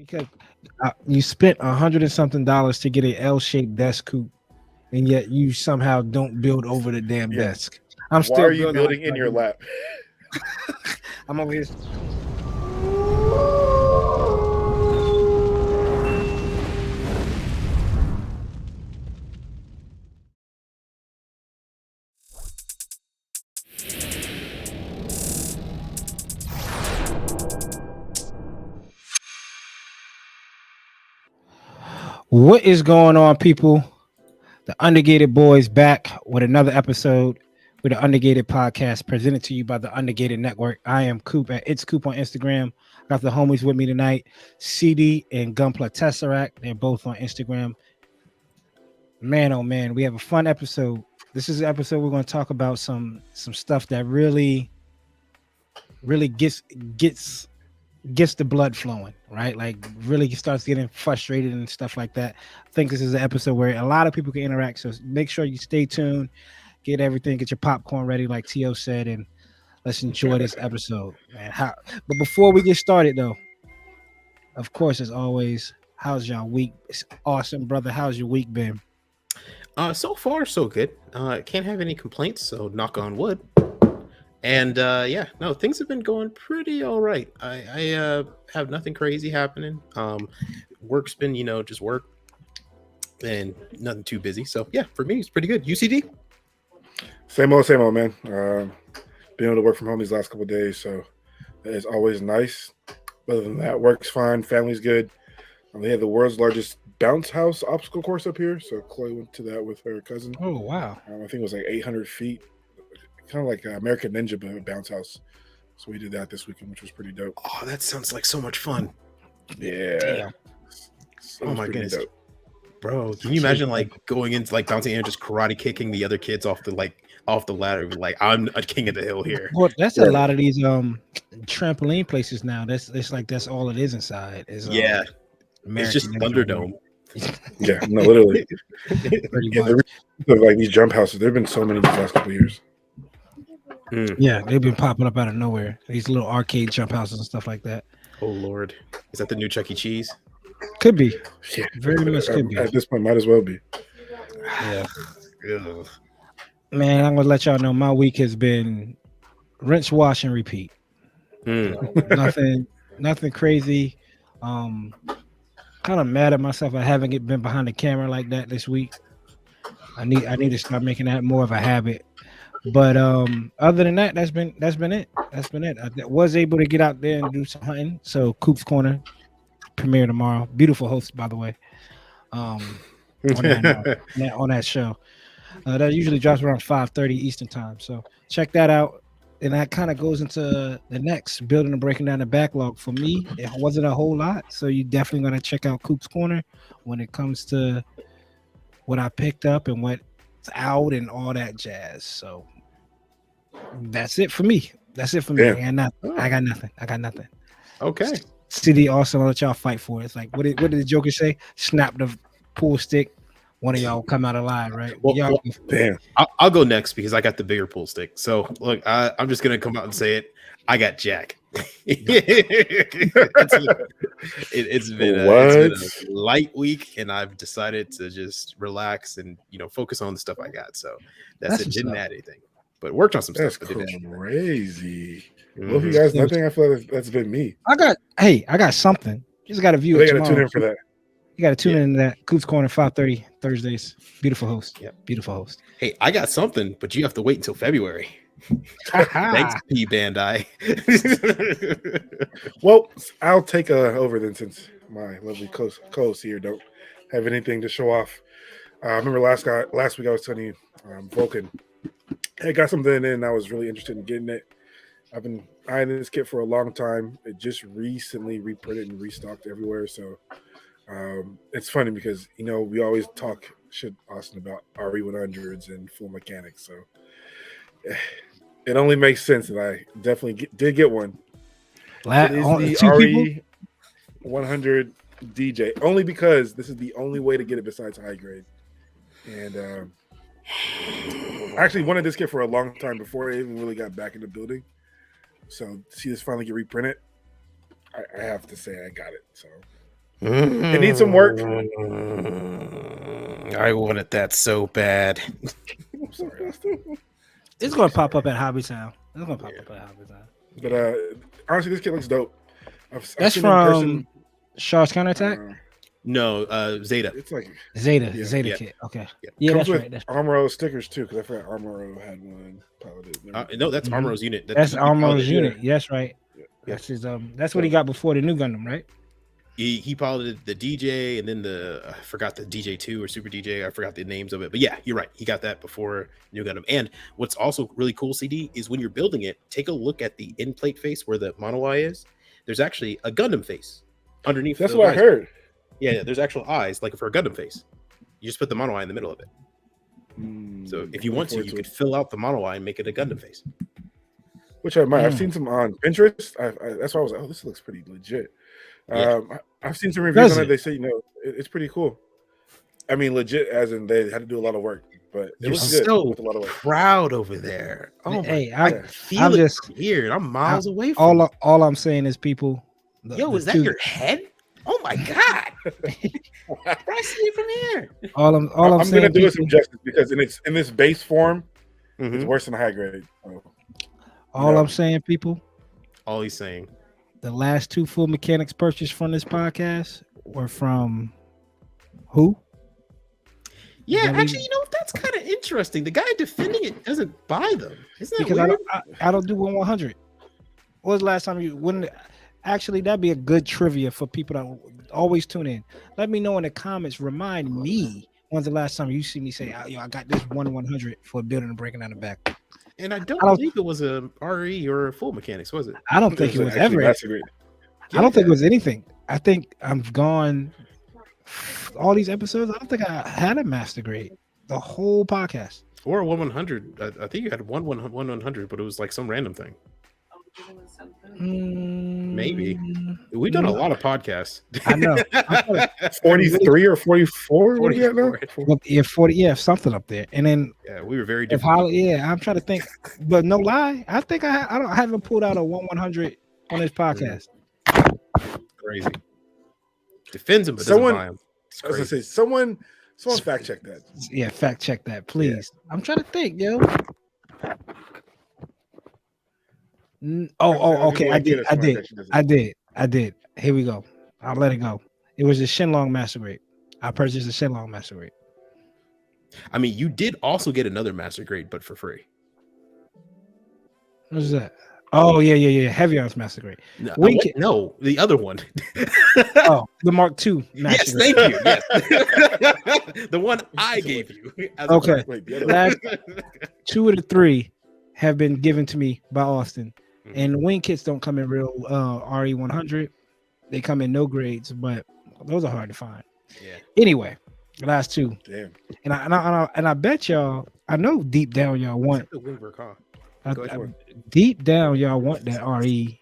because you spent $100 and something to get a L-shaped desk coupe, and yet you somehow don't build over the damn Yeah. desk. I'm Why still are you building like building in your lap? I'm over here. What is going on, people? The Undergated Boys back with another episode with the Undergated podcast presented to you by the Undergated Network. I am Coop at It's Coop on Instagram. Got the homies with me tonight, CD and Gunpla Tesseract. They're both on Instagram. Man, oh man, we have a fun episode. This is an episode we're going to talk about some stuff that really gets the blood flowing, right? Like really starts getting frustrated and stuff like that. I think this is an episode where a lot of people can interact. So make sure you stay tuned, get everything, get your popcorn ready, like Tio said, and let's enjoy this episode, man. But before we get started, though, of course, as always, how's y'all week? It's awesome, brother. How's your week been? So far so good. Can't have any complaints, so knock on wood. And yeah, no, things have been going pretty all right. I have nothing crazy happening. Work's been, just work and nothing too busy. So yeah, for me, it's pretty good. UCD? Same old, man. Being able to work from home these last couple of days, so that is always nice. Other than that, work's fine, family's good. They have the world's largest bounce house obstacle course up here, so Chloe went to that with her cousin. Oh wow! I think it was like 800 feet, kind of like American Ninja but bounce house. So we did that this weekend, which was pretty dope. Oh, that sounds like so much fun. Yeah. Oh my goodness. Dope. Bro, can you imagine like going into like bouncing and just karate kicking the other kids off the ladder? Like, I'm a king of the hill here. Well, that's a lot of these trampoline places now. That's all it is inside. Yeah. It's just Thunderdome. Yeah, no, literally. Pretty much. Like these jump houses, there have been so many these last couple of years. Yeah, they've been popping up out of nowhere. These little arcade jump houses and stuff like that. Oh Lord, is that the new Chuck E. Cheese? Could be. Yeah, very much could be. At this point, might as well be. Yeah. Man, I'm gonna let y'all know my week has been rinse, wash, and repeat. Nothing crazy. Kind of mad at myself. I haven't been behind the camera like that this week. I need to start making that more of a habit. But other than that, that's been it. That's been it. I was able to get out there and do some hunting. So Coop's Corner premiere tomorrow. Beautiful host, by the way. On that show. That usually drops around 5:30 Eastern time. So check that out. And that kind of goes into the next building and breaking down the backlog. For me, it wasn't a whole lot. So you definitely going to check out Coop's Corner when it comes to what I picked up and what's out and all that jazz. So that's it for me. Yeah. I got nothing. Okay. CD also, I'll let y'all fight for it. It's like, what did the Joker say? Snap the pool stick. One of y'all come out alive, right? Well, damn. I'll go next because I got the bigger pool stick. So look, I'm just gonna come out and say it. I got Jack. It's been a light week, and I've decided to just relax and focus on the stuff I got. So that's it. Didn't add anything, but worked on some stuff. Crazy. Well, if you guys nothing, I feel like that's been me. I got something. Just got to view it tomorrow. Tune in for that. You got to tune in to that Coop's Corner 5:30 Thursdays. Beautiful host. Yeah, beautiful host. Hey, I got something, but you have to wait until February. Thanks, P Bandai. Well, I'll take over then, since my lovely co-hosts here don't have anything to show off. I remember last week I was telling you, Vulcan. I got something in. I was really interested in getting it. I've been eyeing this kit for a long time. It just recently reprinted and restocked everywhere, so. It's funny because we always talk shit, Austin, about RE100s and full mechanics, so it only makes sense that I definitely did get one. It is the RE100 DJ, only because this is the only way to get it besides high grade. And I actually wanted this kit for a long time before I even really got back in the building. So to see this finally get reprinted, I have to say I got it. So It needs some work. I wanted that so bad. I'm sorry, Austin. It's gonna pop up at Hobby Town. It's gonna pop up at Hobby Town. But honestly, this kid looks dope. I've That's seen him in person. from Shaw's Counterattack. No, Zeta. It's like Zeta yeah. kit. Okay. Yeah. Yeah, comes that's with right. That's Armoro stickers too, because I forgot Armoro had one piloted. No, that's Mhm. Armoro's unit. That's he Armoro's piloted. unit. Yes, right. Yeah. That's his. That's what he got before the new Gundam, right? He piloted the DJ and then I forgot the DJ2 or Super DJ. I forgot the names of it, but yeah, you're right. He got that before New Gundam. And what's also really cool, CD, is when you're building it, take a look at the end plate face where the monoi is. There's actually a Gundam face underneath. That's what I heard. Yeah, there's actual eyes, like for a Gundam face. You just put the mono eye in the middle of it. So if you want to, you could fill out the mono eye and make it a Gundam face. Which I might. I've seen some on Pinterest. That's why I was like, oh, this looks pretty legit. Yeah. I've seen some reviews on it. They say, it's pretty cool. I mean, legit, as in they had to do a lot of work, but it was good so with a lot of work. proud over there. Oh, Hey, I feel I'm it just from here. I'm miles away from all I'm saying is, people. Yo, is that your head? Oh my god! I see it from here. All I'm I'm saying, gonna do it people, some justice because in this base form, Mhm. it's worse than a high grade. So, all I'm saying, people. All he's saying. The last 2 full mechanics purchased from this podcast were from who? Yeah, Is that actually, that's kind of interesting. The guy defending it doesn't buy them. Isn't that Because weird? I don't do 100. When was the last time you wouldn't? Actually, that'd be a good trivia for people that always tune in. Let me know in the comments. Remind me when's the last time you see me say, I got this 100 for building and breaking down the back. And I don't believe it was a RE or a full mechanics, was it? I don't think it was ever. Master grade. I don't think it was anything. I think I've gone all these episodes. I don't think I had a master grade the whole podcast. Or a 100. I think you had one 100, but it was like some random thing. Maybe. We've done a lot of podcasts. I know. 43 or 44? What do you got now? Yeah, 40. Yeah, something up there. And then Yeah, we were very different. I'm trying to think, but no lie, I think I haven't pulled out a 100 on this podcast. Crazy. Defends him, but doesn't buy him. I was gonna say someone fact check that. Yeah, fact check that, please. I'm trying to think, yo. Okay. I did. Here we go. I'll let it go. It was a Shenlong Master Grade. I purchased a Shenlong Master Grade. I mean, you did also get another master grade, but for free. What is that? Oh, yeah. Heavy Arms Master Grade. No, the other one. Oh, the Mark II Master Yes, Grade. thank you. Yes. The one I gave you. Okay. Wait, the other Last 2 of the 3 have been given to me by Austin. And wing kits don't come in real RE 100. They come in no grades, but those are hard to find. Yeah. Anyway, the last 2. Damn. And I bet y'all, I know deep down y'all want The Wingberg, huh? deep down y'all want that RE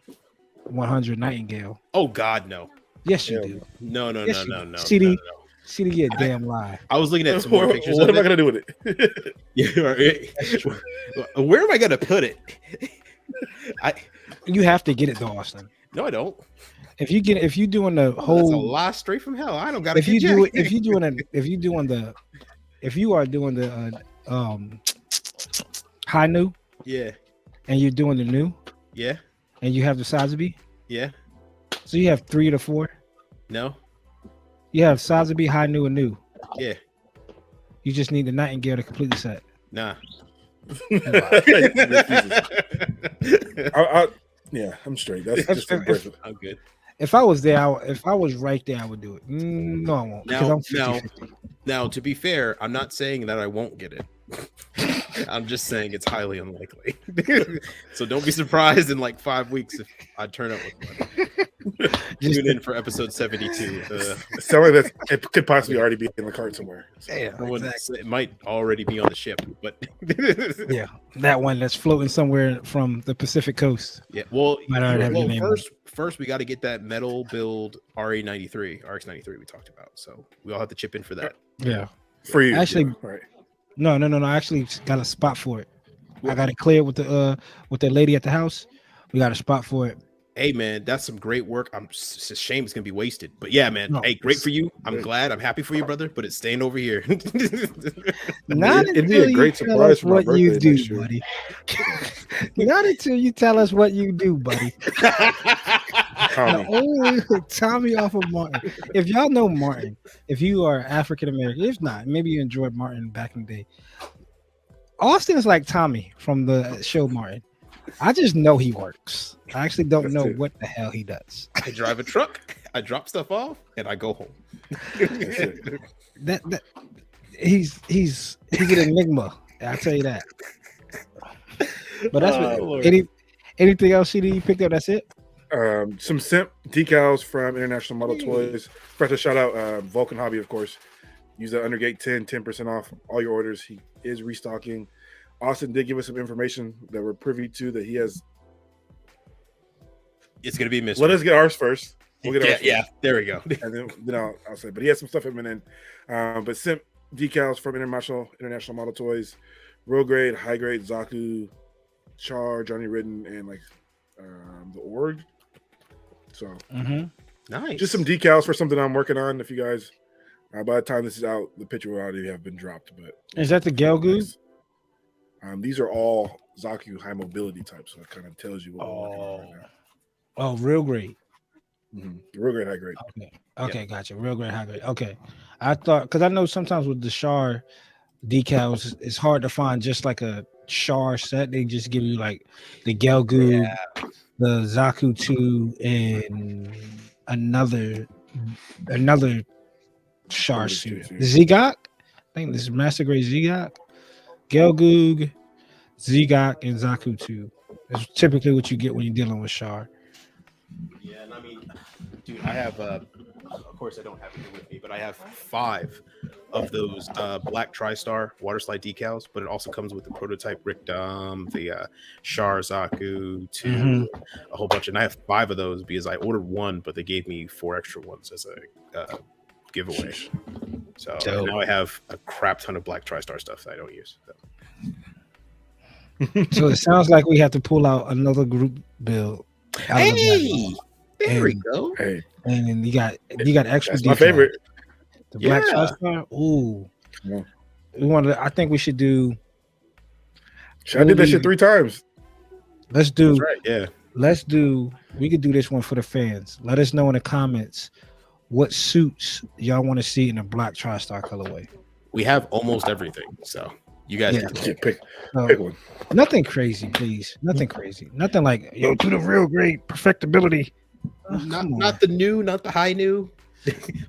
100 Nightingale. Oh God, no. Yes, you do. No. Yes, you do. No. CD, you're a damn lie. I was looking at some more pictures. What of am I it. gonna do with it? Yeah, right. Where am I gonna put it? You have to get it though, Austin. No, I don't. If you doing the That's a whole lie straight from hell. I don't got. if you are doing the high new Yeah. and you're doing the new Yeah. and you have the Sazabi, Yeah. so you have 3 to 4. No. You have Sazabi, high new, and new. Yeah. You just need the Nightingale to complete the set. Nah. Yeah, I'm straight. That's just impressive. I'm good. If I was there, if I was right there, I would do it. No, I won't. Because I'm 50-50. Now, to be fair, I'm not saying that I won't get it. I'm just saying it's highly unlikely. So don't be surprised in like 5 weeks if I turn up with one. Tune in for episode 72. Sound like it could possibly already be in the cart somewhere. It might already be on the ship, but Yeah, that one that's floating somewhere from the Pacific coast. yeah. Well, Might already have your name on first we got to get that metal build RX93 we talked about. So we all have to chip in for that. Yeah. For you, Actually, yeah, right. No. I actually got a spot for it. I got it cleared with the lady at the house. We got a spot for it. Hey man, that's some great work. It's a shame it's gonna be wasted. But yeah, man. No, Hey, great for you. I'm glad. I'm happy for you, brother. But it's staying over here. not It'd be until a you great tell us surprise for my what you birthday do, next year. buddy. Not until you tell us what you do, buddy. The Tommy. only Tommy off of Martin. If y'all know Martin, if you are African American, if not, maybe you enjoyed Martin back in the day. Austin is like Tommy from the show Martin. I just know he works. I actually don't That's know it. what the hell he does. I drive a truck, I drop stuff off, and I go home. That's it. That he's an enigma. I'll tell you that. But that's Lord. anything else CD you picked up? That's it. Some simp decals from International Model Toys. First, a shout out Vulcan Hobby, of course. Use the Undergate 10% off all your orders. He is restocking. Austin did give us some information that we're privy to that he has. It's gonna be a mystery. Let us get ours first. We'll get ours yeah, first. there we go. And then I'll say, but he has some stuff coming in. But simp decals from International Model Toys, real grade, high grade, Zaku, Char, Johnny Ridden, and like the Org. So Nice. just some decals for something I'm working on. If you guys, by the time this is out, the picture will already have been dropped. But Is that the Gelgood? these are all Zaku high mobility types, so it kind of tells you what we're working on right now. Oh, real great. Real grade, high grade. Okay, gotcha. Real great, high grade. Okay, I thought because I know sometimes with the Char decals, it's hard to find just like a Char set. They just give you like the Gelgood, the Zaku 2, and another Char suit. The Zigok. I think this is Master Grade Zigok, Gelgoog, Zigok, and Zaku 2. That's typically what you get when you're dealing with Char. Yeah, and I mean, dude, I have of course I don't have it here with me, but I have 5 of those black TriStar water slide decals, but it also comes with the prototype Rictum, the Char Zaku 2, a whole bunch. And I have 5 of those because I ordered 1, but they gave me 4 extra ones as a giveaway. So now I have a crap ton of black TriStar stuff that I don't use. So it sounds like we have to pull out another group build. Hey, there we go. Hey, and then you got extra. that's my favorite. The black TriStar. Ooh, we wanted. I think we should do. I did that shit 3 times. Let's do. That's right. Yeah. Let's do. We could do this one for the fans. Let us know in the comments what suits y'all want to see in the black TriStar colorway. We have almost everything, so you guys can pick one. Nothing crazy, please. Nothing crazy. Nothing like yo to the real great perfectibility. Not the new, not the high new.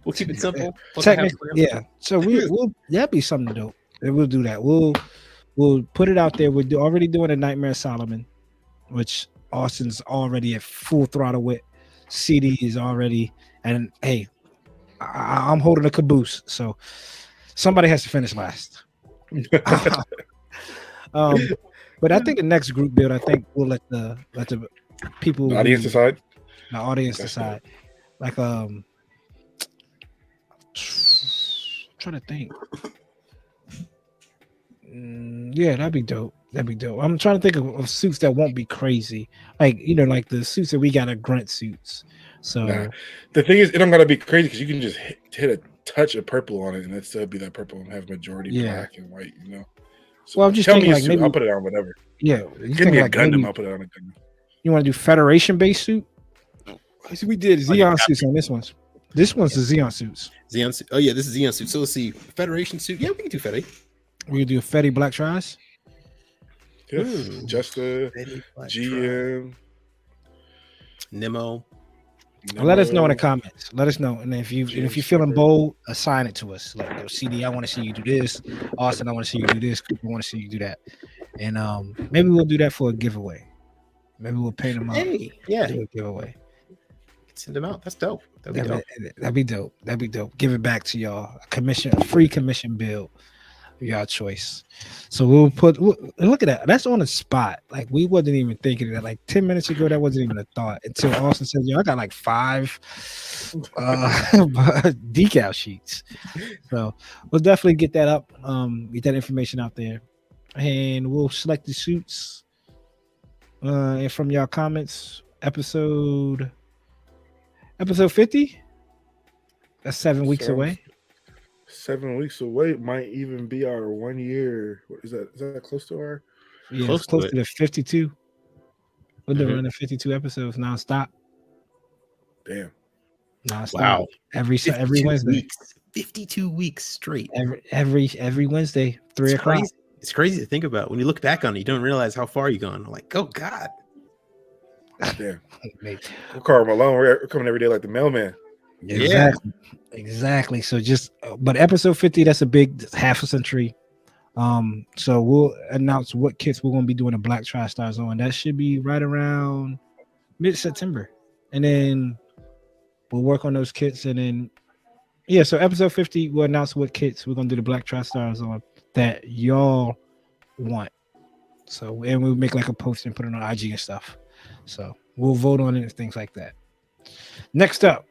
We'll keep it simple. Technically, yeah. So we'll that'd be something dope. And we'll do that. We'll put it out there. We're already doing a Nightmare Solomon, which Austin's already at full throttle with. CD is already, and hey, I'm holding a caboose, so somebody has to finish last. But I think the next group build, I think we'll let the people, the audience decide. The audience decide. Like trying to think. Yeah, that'd be dope. I'm trying to think of suits that won't be crazy, like like the suits that we got are grunt suits. So the thing is, it don't gotta be crazy because you can just hit a touch of purple on it, and it still be that purple and have majority black and white. So well, I'm just tell thinking me like maybe I'll put it on whatever. Yeah, give me a Gundam. I'll put it on a Gundam. You want to do Federation based suit? We did Xeon suits on this one. This one's the Xeon suits. Xeon suit. Oh yeah, this is Xeon suit. So let's see, Federation suit. Yeah, we can do Fede. We can do a Fede black tries. Yeah, just a GM. Nemo. Let us know in the comments. Let us know, and if you're feeling bold, assign it to us. Like, yo, CD, I want to see you do this. Austin, I want to see you do this. Cooper, I want to see you do that. And maybe we'll do that for a giveaway. Maybe we'll paint them out. Hey, yeah, do a giveaway. Send them out. That's dope. That'd be dope. Give it back to y'all. A free commission build. Y'all choice. So look at that. That's on the spot. Like we wasn't even thinking of that. Like 10 minutes ago, that wasn't even a thought until Austin said, "Yo, I got like 5 decal sheets." So we'll definitely get that up. Get that information out there, and we'll select the suits. And from y'all comments, episode 50. That's 7 weeks Sounds away. 7 weeks away. Might even be our 1 year. What is that? Is that close to our? Yeah, it's Close to close it. to the 52. We've been Mhm. running 52 episodes nonstop, Damn. nonstop. Wow. Every 52 Wednesday, weeks. 52 weeks straight. every Wednesday, It's 3 o'clock. crazy. It's crazy to think about. When you look back on it, you don't realize how far you've gone. I'm like, oh God. Damn. Mate, Go Carl Malone. We're coming every day like the mailman. Yeah. exactly. So just, but episode 50, that's a big half a century. So we'll announce what kits we're gonna be doing a Black TriStars on. That should be right around mid-September, and then we'll work on those kits, and then yeah. So episode 50, we'll announce what kits we're gonna do the Black TriStars on that y'all want. So and we'll make like a post and put it on IG and stuff. So we'll vote on it and things like that. Next up,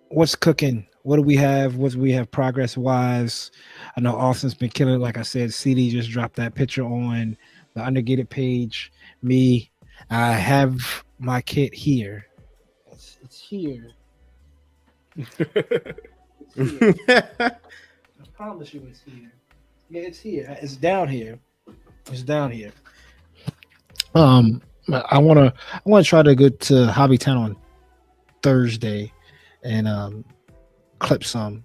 what's cooking? What do we have? What do we have progress wise? I know Austin's been killing it. Like I said, CD just dropped that picture on the Undergated page. Me, I have my kit here. It's here. It's here. I promise you it's here. Yeah, it's here. It's down here. It's down here. I wanna try to go to Hobbytown on Thursday and clip some,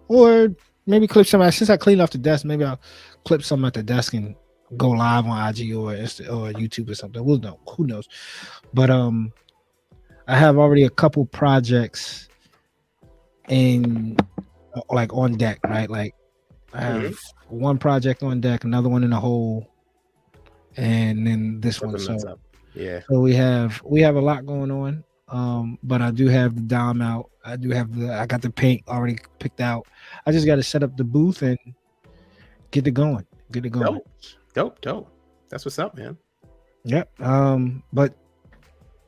or maybe clip some. Since I cleaned off the desk, maybe I'll clip some at the desk and go live on IG or or YouTube or something. We'll know. Who knows? But I have already a couple projects in like on deck, right? Like I have one project on deck, another one in the hole, and then this one. Something So that's up. Yeah. so we have a lot going on. But I do have the dom out. I got the paint already picked out. I just got to set up the booth and get it going. Get it going. Dope. That's what's up, man. Yep. But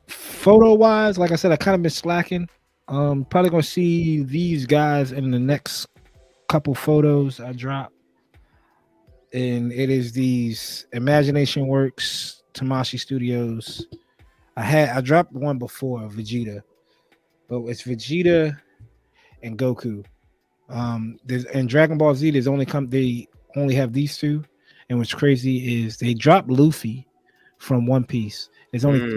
photo wise, like I said, I kind of been slacking. Probably gonna see these guys in the next couple photos I drop. And it is these Imagination Works Tamashi Studios. I dropped one before Vegeta, but it's Vegeta and Goku. There's in Dragon Ball Z. They only have these two, and what's crazy is they dropped Luffy from One Piece. There's only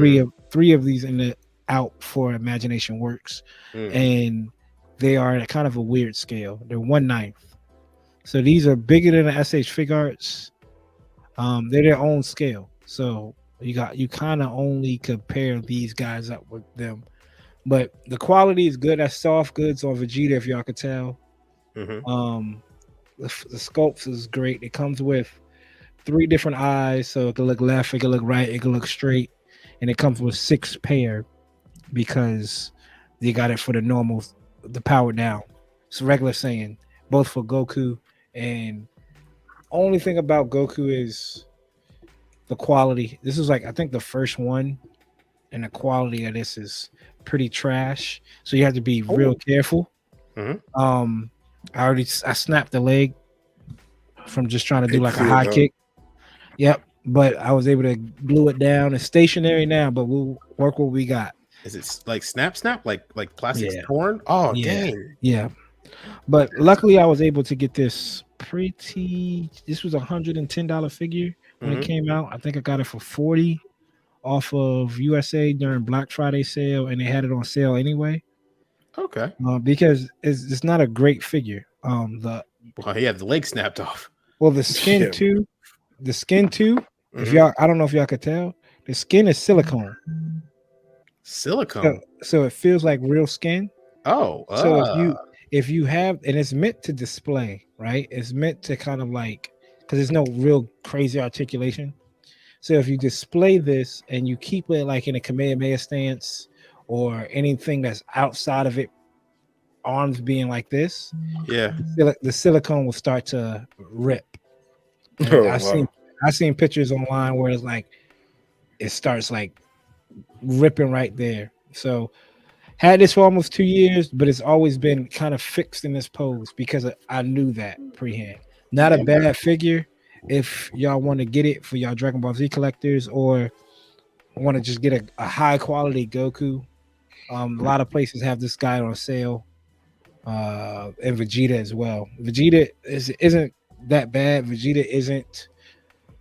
three of these in the out for Imagination Works, and they are at kind of a weird scale. They're 1/9, so these are bigger than the SH Fig Arts. They're their own scale, so you kind of only compare these guys up with them. But the quality is good. That's soft goods on Vegeta, if y'all could tell. The sculpts is great. It comes with 3 different eyes, so it can look left, it can look right, it can look straight, and it comes with 6 pair because they got it for the power down. It's regular saying both for Goku, and only thing about Goku is the quality. This is like I think the first one, and the quality of this is pretty trash. So you have to be real careful. I snapped the leg from just trying to do like a high kick. Yep, but I was able to glue it down. It's stationary now, but we'll work what we got. Is it like snap, like plastic's torn? Oh, yeah. dang. Yeah, but luckily I was able to get this pretty. This was $110 figure when it came out. I think I got it for 40 off of USA during Black Friday sale, and they had it on sale anyway. Okay. Because it's not a great figure. The leg snapped off. Well, the skin too. The skin too. If y'all, I don't know if y'all could tell, the skin is silicone. Silicone. So it feels like real skin. Oh. So if you have, and it's meant to display, right? It's meant to kind of like, because there's no real crazy articulation. So if you display this and you keep it like in a Kamehameha stance or anything that's outside of it, arms being like this, the silicone will start to rip. I've seen pictures online where it's like it starts like ripping right there. So had this for almost 2 years, but it's always been kind of fixed in this pose because I knew that prehand. Not a bad figure if y'all want to get it for y'all Dragon Ball Z collectors, or want to just get a high quality Goku, a lot of places have this guy on sale, and Vegeta as well. Vegeta isn't that bad. Vegeta isn't.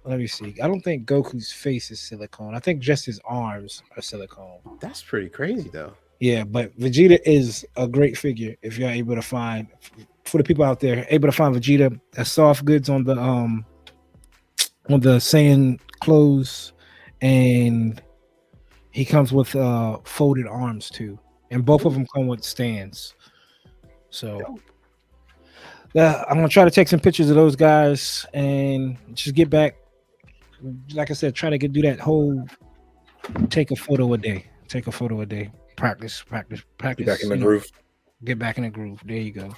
Let me see. I don't think Goku's face is silicone. I think just his arms are silicone. That's pretty crazy though. Yeah, but Vegeta is a great figure if you're able to find, for the people out there able to find Vegeta as soft goods on the Saiyan clothes, and he comes with folded arms too, and both of them come with stands. So Dope. yeah, I'm gonna try to take some pictures of those guys and just get back. Like I said, try to do that whole take a photo a day. Take a photo a day. Practice. Get back in the you know, groove. Get back in the groove. There you go.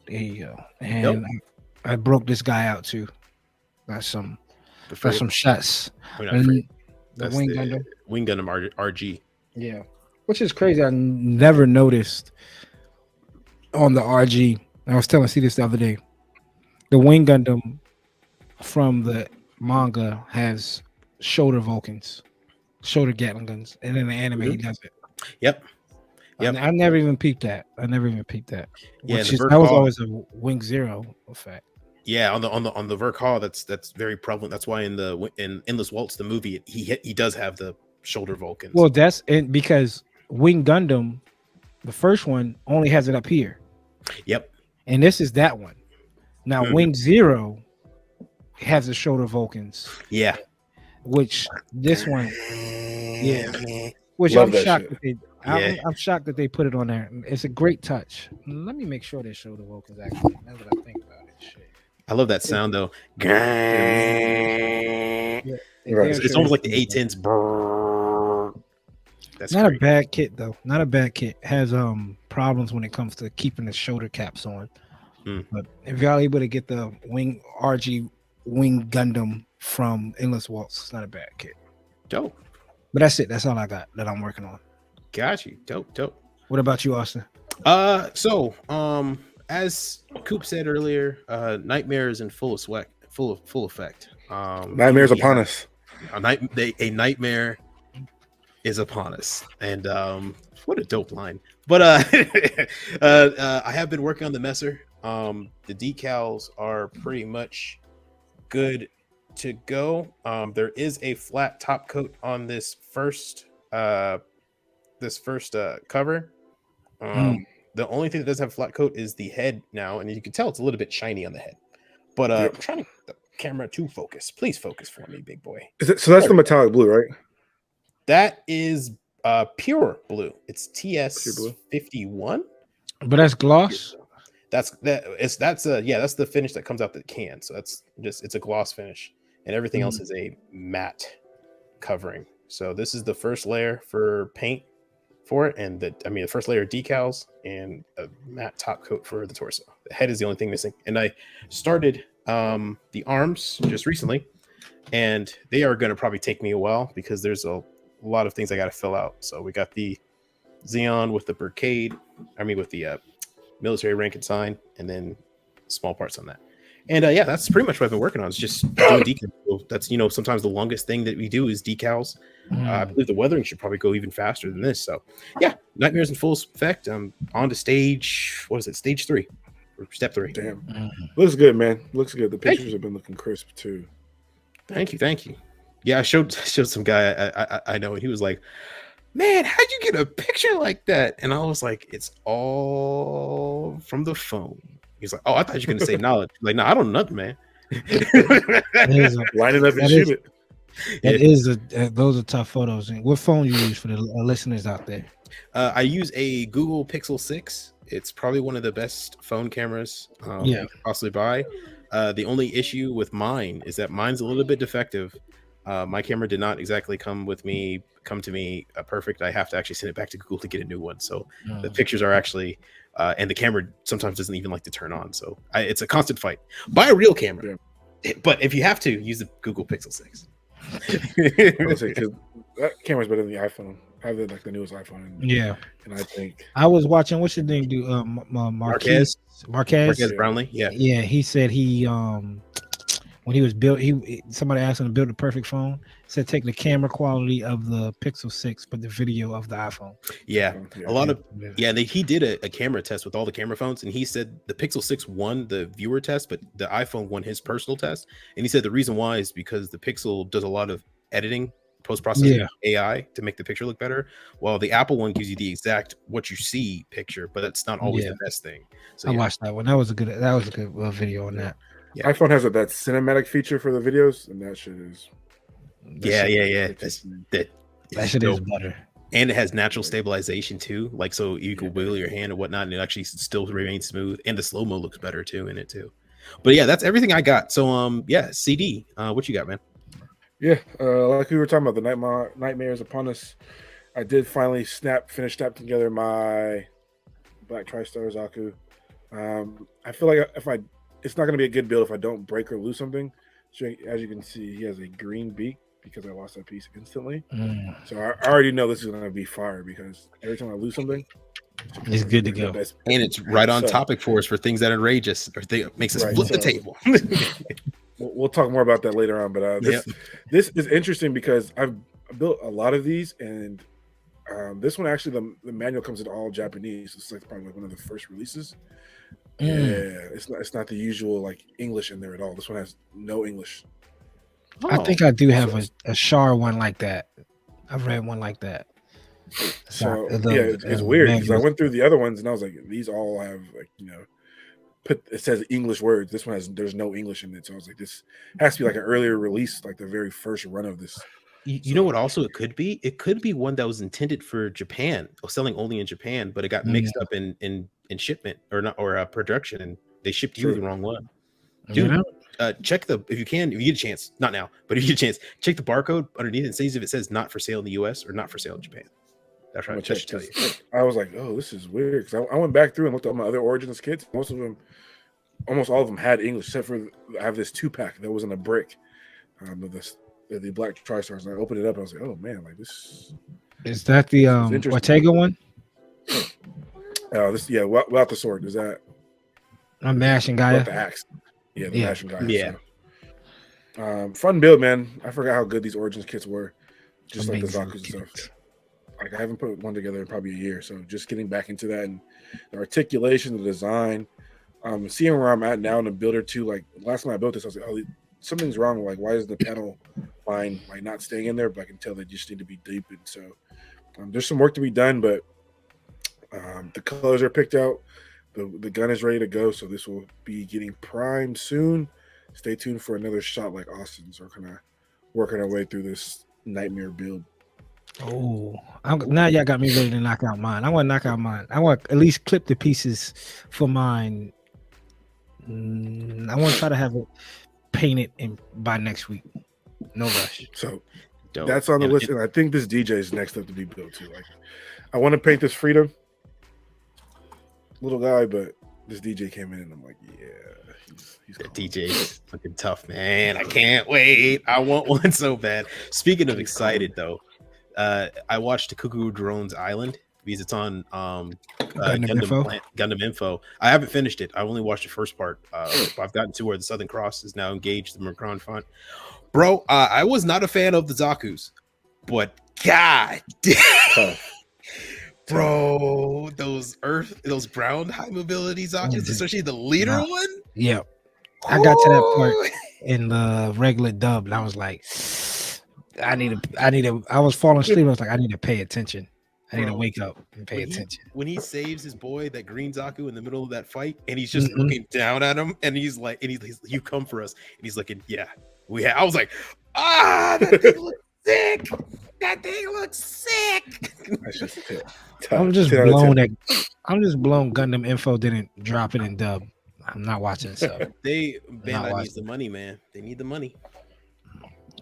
There you go. Dope. And I broke this guy out too. Got some shots. We're not And free. the That's Wing the Gundam. Wing Gundam RG. Yeah. Which is crazy. I never noticed on the RG. I was telling C this the other day. The Wing Gundam from the manga has shoulder Vulcans, shoulder Gatling guns, and in the anime he does it. Yep. Yep. I never even peeped that. Yeah, Which the is that was Verkal- always a Wing Zero effect. Yeah, on the Verkal, that's very prevalent. That's why in Endless Waltz, the movie, he does have the shoulder Vulcans. Well, that's it because Wing Gundam, the first one, only has it up here, Yep. and this is that one. Now Mhm. Wing Zero has the shoulder Vulcans, Yeah. which this one, which Love I'm that shocked shit. that they. Yeah. I'm shocked that they put it on there. It's a great touch. Let me make sure they show the Vulcans actually. Now that I think about it, shit. I love that sound though. Yeah, Right. It's almost like the A10's. That's Not great. a bad kit though. Not a bad kit. Has problems when it comes to keeping the shoulder caps on. Hmm. But if y'all able to get the Wing RG Wing Gundam from Endless Waltz, it's not a bad kit. Dope. But that's it. That's all I got that I'm working on. Got you. Dope. What about you, Austin? So as Coop said earlier, Nightmare is in full effect. Nightmares upon us. A nightmare is upon us, and what a dope line. But I have been working on the messer. The decals are pretty much good to go. There is a flat top coat on this first cover. The only thing that does have a flat coat is the head now, and you can tell it's a little bit shiny on the head. But I'm trying to get the camera to focus. Please focus for me, big boy. So that's the metallic blue, right? That is pure blue. It's Pure blue. TS51. But that's gloss. That's the finish that comes out the can. So it's a gloss finish, and everything else is a matte covering. So this is the first layer for paint for it, and the first layer of decals and a matte top coat for the torso. The head is the only thing missing, and I started the arms just recently, and they are going to probably take me a while because there's a lot of things I got to fill out. So we got the Xeon with the with the military rank and sign, and then small parts on that. And that's pretty much what I've been working on. It's just doing decals. That's sometimes the longest thing that we do is decals. I believe the weathering should probably go even faster than this. So yeah, Nightmare's in full effect. I'm on to stage. What is it? Stage 3 or step 3. Damn, looks good, man. Looks good. The pictures have been looking crisp too. Thank you. Yeah, I showed some guy I know, and he was like, "Man, how'd you get a picture like that?" And I was like, "It's all from the phone." He's like, "Oh, I thought you were gonna say knowledge." Like, no, I don't know nothing, man. Line it up and shoot it. Those are tough photos. And what phone you use for the listeners out there? I use a Google Pixel 6. It's probably one of the best phone cameras you could possibly buy. The only issue with mine is that mine's a little bit defective. My camera did not exactly come to me perfect. I have to actually send it back to Google to get a new one. So the pictures are actually, and the camera sometimes doesn't even like to turn on. So it's a constant fight. Buy a real camera. Yeah. But if you have to, use the Google Pixel 6. That camera's better than the iPhone. I have the newest iPhone. And I think I was watching. What's your name? Marquez Brownlee. Yeah, he said he when when he was built, somebody asked him to build the perfect phone. Said take the camera quality of the Pixel 6, but the video of the iPhone. Yeah, Yeah. a lot of he did a camera test with all the camera phones, and he said the Pixel 6 won the viewer test, but the iPhone won his personal test. And he said the reason why is because the Pixel does a lot of editing, post-processing AI to make the picture look better, while the Apple one gives you the exact what you see picture, but that's not always the best thing. So I watched that one. That was a good video on that. Yeah. iPhone has that cinematic feature for the videos, and that shit is. That shit is better. And it has natural stabilization too, like so you can wiggle your hand and whatnot, and it actually still remains smooth. And the slow mo looks better too in it too. But yeah, that's everything I got. So CD, what you got, man? Yeah, like we were talking about, the nightmares upon us. I did finally finish snap together my Black TriStar Zaku. I feel like it's not going to be a good build if I don't break or lose something. So as you can see, he has a green beak because I lost that piece instantly. So I already know this is going to be fire because every time I lose something, it's good to go. And it's right on topic for us for things that enrage us or makes us flip the table. We'll talk more about that later on. But this is interesting because I've built a lot of these, and this one actually the manual comes in all Japanese. It's like probably one of the first releases. Yeah, it's not the usual like English in there at all. This one has no English. I think I do have a Char one like that. I've read one like that. So it's weird because I went through the other ones and I was like, these all have like it says English words. This one there's no English in it. So I was like, this has to be like an earlier release, like the very first run of this. You know what? Also, it could be one that was intended for Japan, or selling only in Japan, but it got mixed up in shipment or production, and they shipped you the wrong one. Dude, check if you get a chance, not now, but if you get a chance, check the barcode underneath and see if it says not for sale in the US or not for sale in Japan. That's right. That should tell you. I was like, oh, this is weird because I went back through and looked at my other Origins kits. Almost all of them had English, except for I have this 2-pack that was in a brick. The Black TriStars, and I opened it up. I was like, "Oh man, like this." Is that the Ortega one? Without the sword. Is that? I'm mashing guy. The axe. Yeah, the mashing guy. Yeah. So. Fun build, man. I forgot how good these Origins kits were. Just amazing, like the Zaku's and stuff. Like I haven't put one together in probably a year, so just getting back into that and the articulation, the design, seeing where I'm at now in the builder too. Like last time I built this, I was like, oh, something's wrong. Like, why is the panel line like not staying in there? But I can tell they just need to be deepened. So there's some work to be done, but the colors are picked out. The gun is ready to go. So this will be getting primed soon. Stay tuned for another shot like Austin's. We're kind of working our way through this nightmare build. Oh, now y'all got me ready to knock out mine. I want to knock out mine. I want at least clip the pieces for mine. I want to try to have it painted by next week. No rush. So that's on the list, and I think this DJ is next up to be built too. Like, I want to paint this Freedom little guy, but this DJ came in, and I'm like, yeah, he's cool. DJ's looking tough, man. I can't wait. I want one so bad. Speaking of excited, though, I watched Cuckoo Drone's Island because it's on Gundam Info. I haven't finished it. I only watched the first part. I've gotten to where the Southern Cross is now engaged the Macron font. Bro, I was not a fan of the Zaku's, but god damn. Bro, those ground high mobility Zaku's, especially the leader one. Yeah. I got to that part in the regular dub, and I was like, I was falling asleep. I was like, I need to pay attention. I need to wake up and pay attention. When he saves his boy, that green Zaku, in the middle of that fight, and he's just looking down at him, and he's like, you come for us, and he's looking, I was like, that thing looks sick. That thing looks sick. I'm just blown Gundam Info didn't drop it in dub. I'm not watching it. So Bandai needs the money, man. They need the money.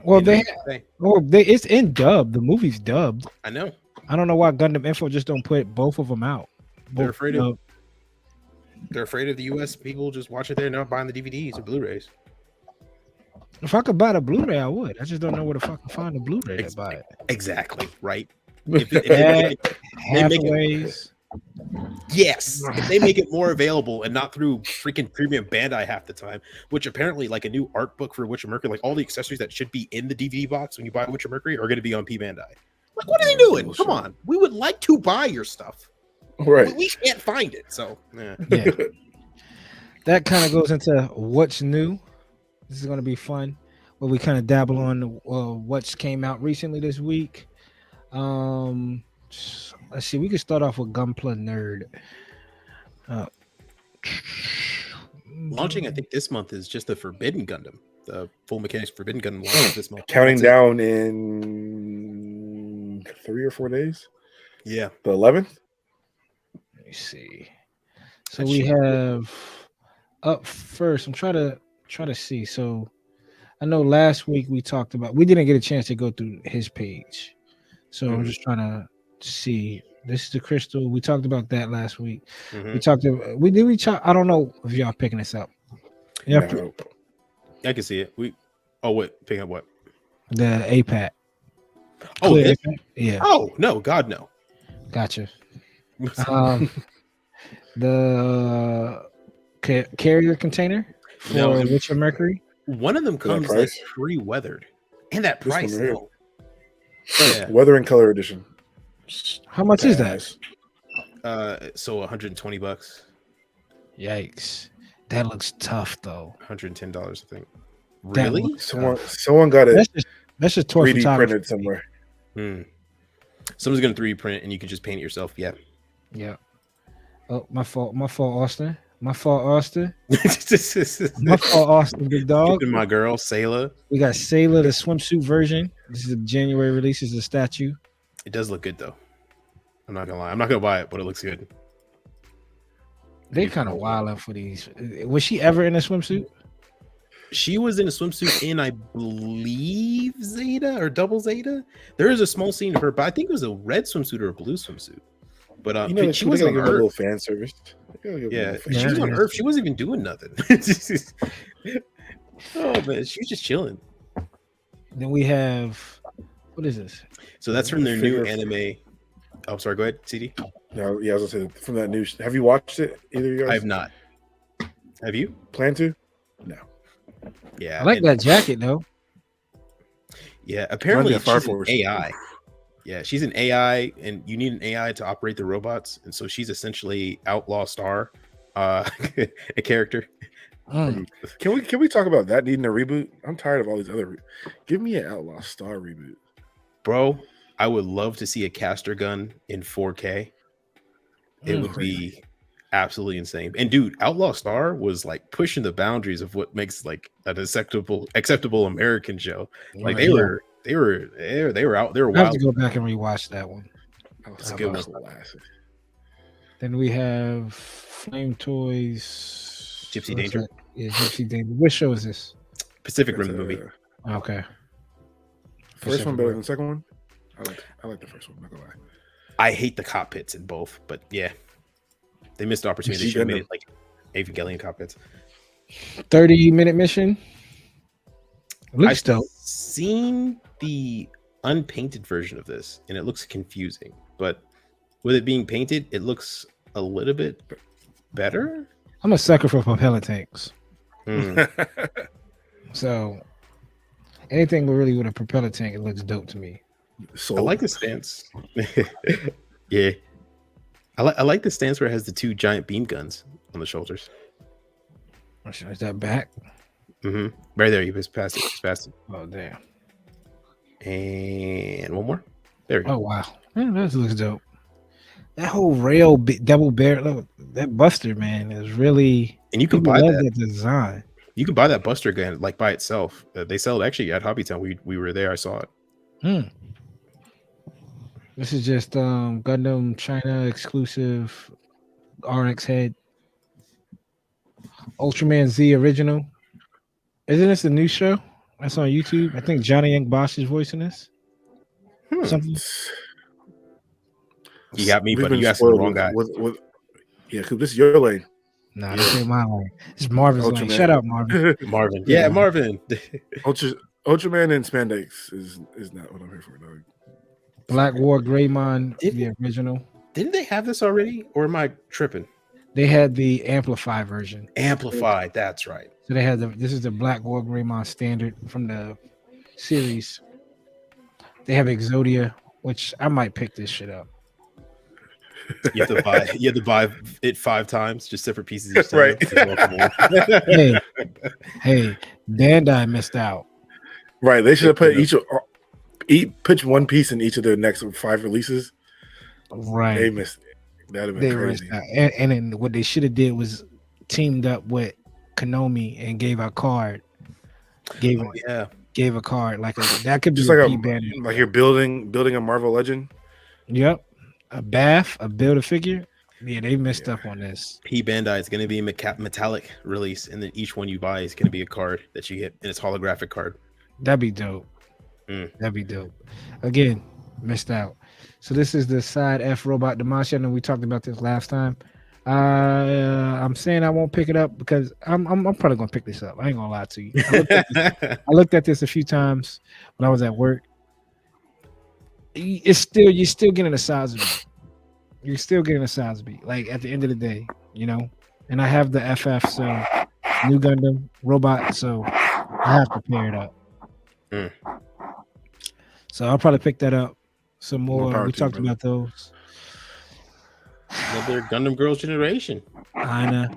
Well, it's in dub. The movie's dubbed. I know. I don't know why Gundam Info just don't put both of them out. They're afraid of the US people just watch it there, not buying the DVDs or Blu-rays. If I could buy the Blu-ray, I would. I just don't know where to fucking find the Blu-ray to buy it. Exactly, right? Yes, if they make it more available and not through freaking premium Bandai half the time, which apparently like a new art book for Witcher Mercury, like all the accessories that should be in the DVD box when you buy Witcher Mercury are going to be on P Bandai. Like, what are they doing? Come on, we would like to buy your stuff, Right? we can't find it, so Yeah. That kind of goes into what's new. This is going to be fun, where we kind of dabble on what's came out recently this week. Let's see. We can start off with Gunpla Nerd. launching. I think this month is just the Forbidden Gundam, the full mechanics Forbidden Gundam launches this month. Counting down in 3 or 4 days. Yeah, The 11th. Let me see. So we have up first. I'm trying to see. So I know last week we talked about. We didn't get a chance to go through his page, so I'm just trying to see. This is the crystal. We talked about that last week. We talked about. We talk. I don't know if y'all picking this up. Yeah, No. I can see it. Picking up what? The APAT. Oh, Clear this? APAT? Yeah. Oh no, God no. Gotcha. The carrier container for Witcher Mercury. One of them comes like pre-weathered, and that price. No. Yeah. Weather and color edition. How much is that? So $120. Yikes! That looks tough though. $110, I think. Really? Someone got it. That's just 3D printed somewhere. Someone's gonna 3D print it, and you can just paint it yourself. Yeah. Yeah. Oh, my fault, Austin. My fault, Austin. Big dog. My girl, Sayla. We got Sayla, the swimsuit version. This is a January release. Is the statue. It does look good though. I'm not gonna lie. I'm not gonna buy it, but it looks good. They kind of wilding for these. Was she ever in a swimsuit? She was in a swimsuit in, I believe, Zeta or Double Zeta. There is a small scene of her, but I think it was a red swimsuit or a blue swimsuit. But she was on Earth. A little fan service. Yeah, she was on Earth. She wasn't even doing nothing. Oh man, she was just chilling. Then we have, what is this? So that's from their new anime. Oh, sorry. Go ahead, CD. No, yeah, I was gonna say from that new. Have you watched it? Either of you guys? I have not. Have you? Plan to? No. Yeah, I like that jacket though. Yeah, apparently she's an AI. Yeah, she's an AI, and you need an AI to operate the robots, and so she's essentially Outlaw Star, a character. Can we talk about that needing a reboot? I'm tired of all these other. Give me an Outlaw Star reboot, bro. I would love to see a caster gun in 4K. It would be absolutely insane. And dude, Outlaw Star was like pushing the boundaries of what makes like an acceptable American show. Like they were out. They were wild. I have to go back and rewatch that one. It's a good one. Then we have Flame Toys. Gypsy Danger. Yeah, Gypsy Danger. Which show is this? Pacific Rim movie. Okay. First one better than the second one. I like the first one. I'm not gonna lie. I hate the cockpits in both, but yeah, they missed the opportunity. They should have made it like Evangelion cockpits. 30-minute mission. I've seen the unpainted version of this, and it looks confusing. But with it being painted, it looks a little bit better. I'm a sucker for propeller tanks. So anything really with a propeller tank, it looks dope to me. I like the stance. Yeah, I like the stance where it has the two giant beam guns on the shoulders. Is that back? Right there. You just passed it. Oh damn! And one more. There we go. Oh wow, man, that looks dope. That whole rail double barrel, look, that Buster man is really. And you can buy that design. You can buy that Buster gun like by itself. They sell it actually at Hobbytown. We were there. I saw it. This is just Gundam China exclusive RX head. Ultraman Z original. Isn't this a new show? That's on YouTube. I think Johnny Young Bosch is voicing this. Something. You got me, but you asked the wrong guy. Yeah, because this is your lane. Nah, this ain't my lane. This is Marvin's lane. Shut up, Marvin. Marvin. Yeah, Marvin. Ultraman and spandex is not what I'm here for, dog. Black War Greymon, the original. Didn't they have this already, or am I tripping? They had the Amplify version. Amplified. That's right. So they had this is the Black Greymon standard from the series. They have Exodia, which I might pick this shit up. You have to buy. You have to buy it 5 times, just separate pieces each time. Right. Hey, Bandai missed out. Right. They should have put pitch one piece in each of their next 5 releases. Right. They missed it. That'd have been crazy. And then what they should have did was teamed up with Konami and gave a card. Gave a card that could be just like you're building a Marvel Legend. Yep. A build a figure. Yeah, they messed up on this. P Bandai is going to be a metallic release, and then each one you buy is going to be a card that you get, and it's holographic card. That'd be dope. That'd be dope. Again, missed out. So this is the Side F Robot Damashi. I know we talked about this last time. I'm saying I won't pick it up because I'm probably gonna pick this up. I ain't gonna lie to you. I looked at this a few times when I was at work. You're still getting a size of me. You're still getting a size of me. Like at the end of the day, you know. And I have the FF, so New Gundam robot, so I have to pair it up. So I'll probably pick that up. Some more. We talked about those. Another Gundam Girls generation. Ina.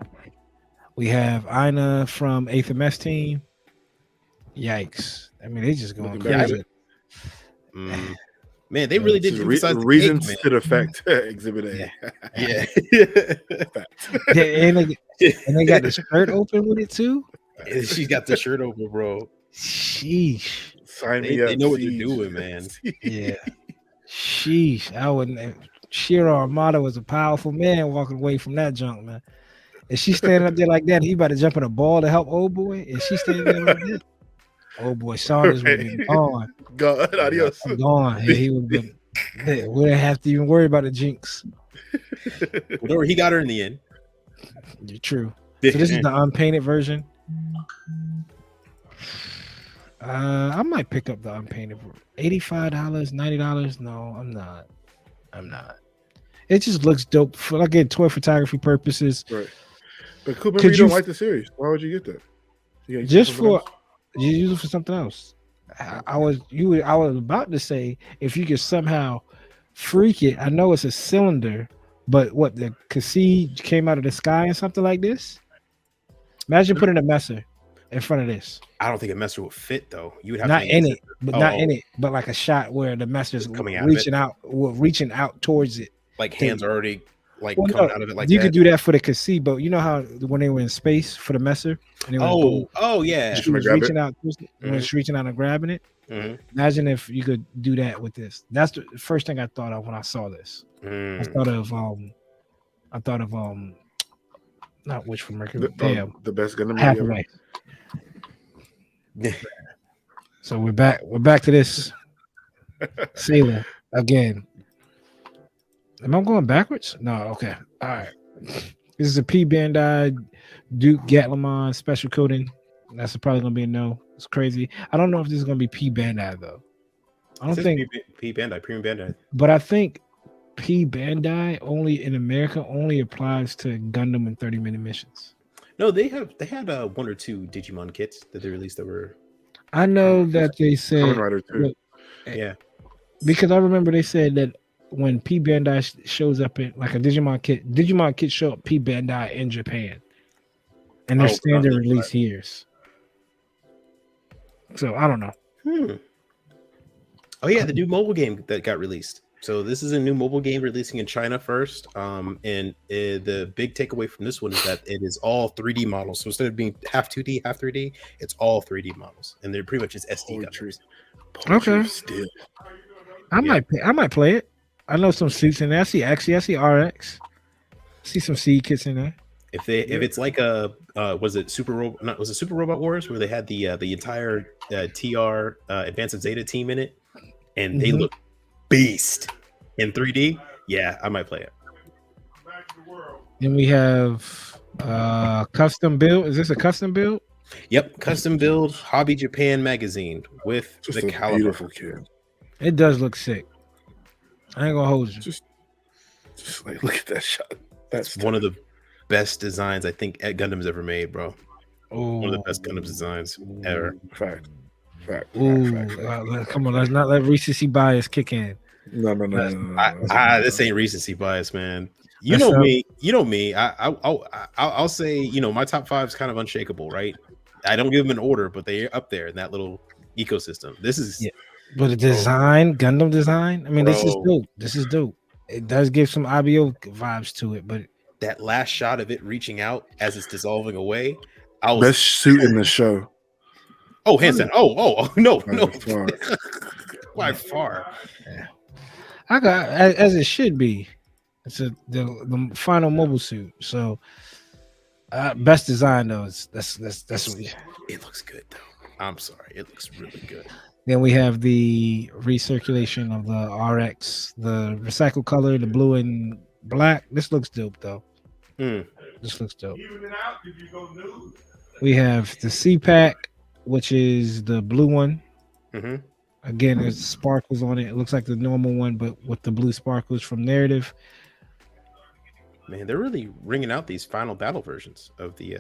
We have Ina from 8th MS team. Yikes. I mean, they just going crazy. Man, they really did reasons to affect Exhibit A. Yeah. And they got the shirt open with it too. She's got the shirt open, bro. Sheesh. Sign me up. They know what they're doing, man. Yeah. Sheesh. I wouldn't. Shiro Armada was a powerful man walking away from that junk, man. And she standing up there like that, he about to jump in a ball to help old boy, and she standing there like that. Old boy Saunders would be gone. God, adios. I'm gone. Yeah, he would be. We didn't have to even worry about the jinx. Whatever, he got her in the end. You're true. So this is the unpainted version. I might pick up the unpainted. $85, $90. No, I'm not. It just looks dope for toy photography purposes. Right. But Cooper, you don't like the series. Why would you get that? You use it for something else. I was about to say if you could somehow freak it. I know it's a cylinder, but what the Cassie came out of the sky and something like this. Imagine putting a messer in front of this. I don't think a messer would fit though. You would have not to in it, but not in it, but like a shot where the messer's coming out, reaching out towards it. Like hands are already coming out of it like you that. could do that for the Cassie, but you know how when they were in space for the messer? And Yeah. She was reaching out, reaching out and grabbing it. Mm-hmm. Imagine if you could do that with this. That's the first thing I thought of when I saw this. I thought of not Witch from Mercury. The best Gundam Hathaway. So we're back to this Sailor again. Am I going backwards? No, okay. All right. This is a P Bandai Duke Gatlamon special coating. That's probably gonna be a no. It's crazy. I don't know if this is gonna be P Bandai though. I don't think P Bandai, Premium Bandai. But I think P Bandai only in America only applies to Gundam and 30-minute missions. No, they had 1 or 2 Digimon kits that they released that were. I know that they said Kamen Rider too. Yeah. Because I remember they said that when P Bandai shows up in like a Digimon kit show up P Bandai in Japan. And their standard release years. So I don't know. Oh yeah, the new mobile game that got released. So this is a new mobile game releasing in China first. And the big takeaway from this one is that it is all 3D models. So instead of being half 2D, half 3D, it's all 3D models, and they're pretty much just SD guns. Okay. I might play it. I know some suits in there. I see RX. See some seed kits in there. If it's like a was it Super Robot Wars where they had the entire TR Advanced Zeta team in it, and they look beast in 3D. Yeah, I might play it. Then we have custom build. Is this a custom build? Yep, custom build Hobby Japan magazine with just the a caliber. Beautiful kid. It does look sick. I ain't gonna hold you. Just Just like look at that shot. That's one of the best designs I think Gundam's ever made, bro. One of the best Gundam designs ever. Fact. Come on, let's not let recency bias kick in. No. This ain't recency bias, man. You know me. I'll say, my top 5 is kind of unshakable, right? I don't give them an order, but they're up there in that little ecosystem. This is, but the design, Gundam design. I mean, this is dope. This is dope. It does give some IBO vibes to it, but that last shot of it reaching out as it's dissolving away, best suit in the show. Oh, hands down. Oh, no. By far. Yeah. I got as it should be. It's the final mobile suit. So best design though. That's what it looks good though. I'm sorry, it looks really good. Then we have the recirculation of the RX, the recycled color, the blue and black. This looks dope though. This looks dope. We have the C-Pack, which is the blue one. Again, there's sparkles on it. It looks like the normal one, but with the blue sparkles from Narrative. Man, they're really ringing out these final battle versions of the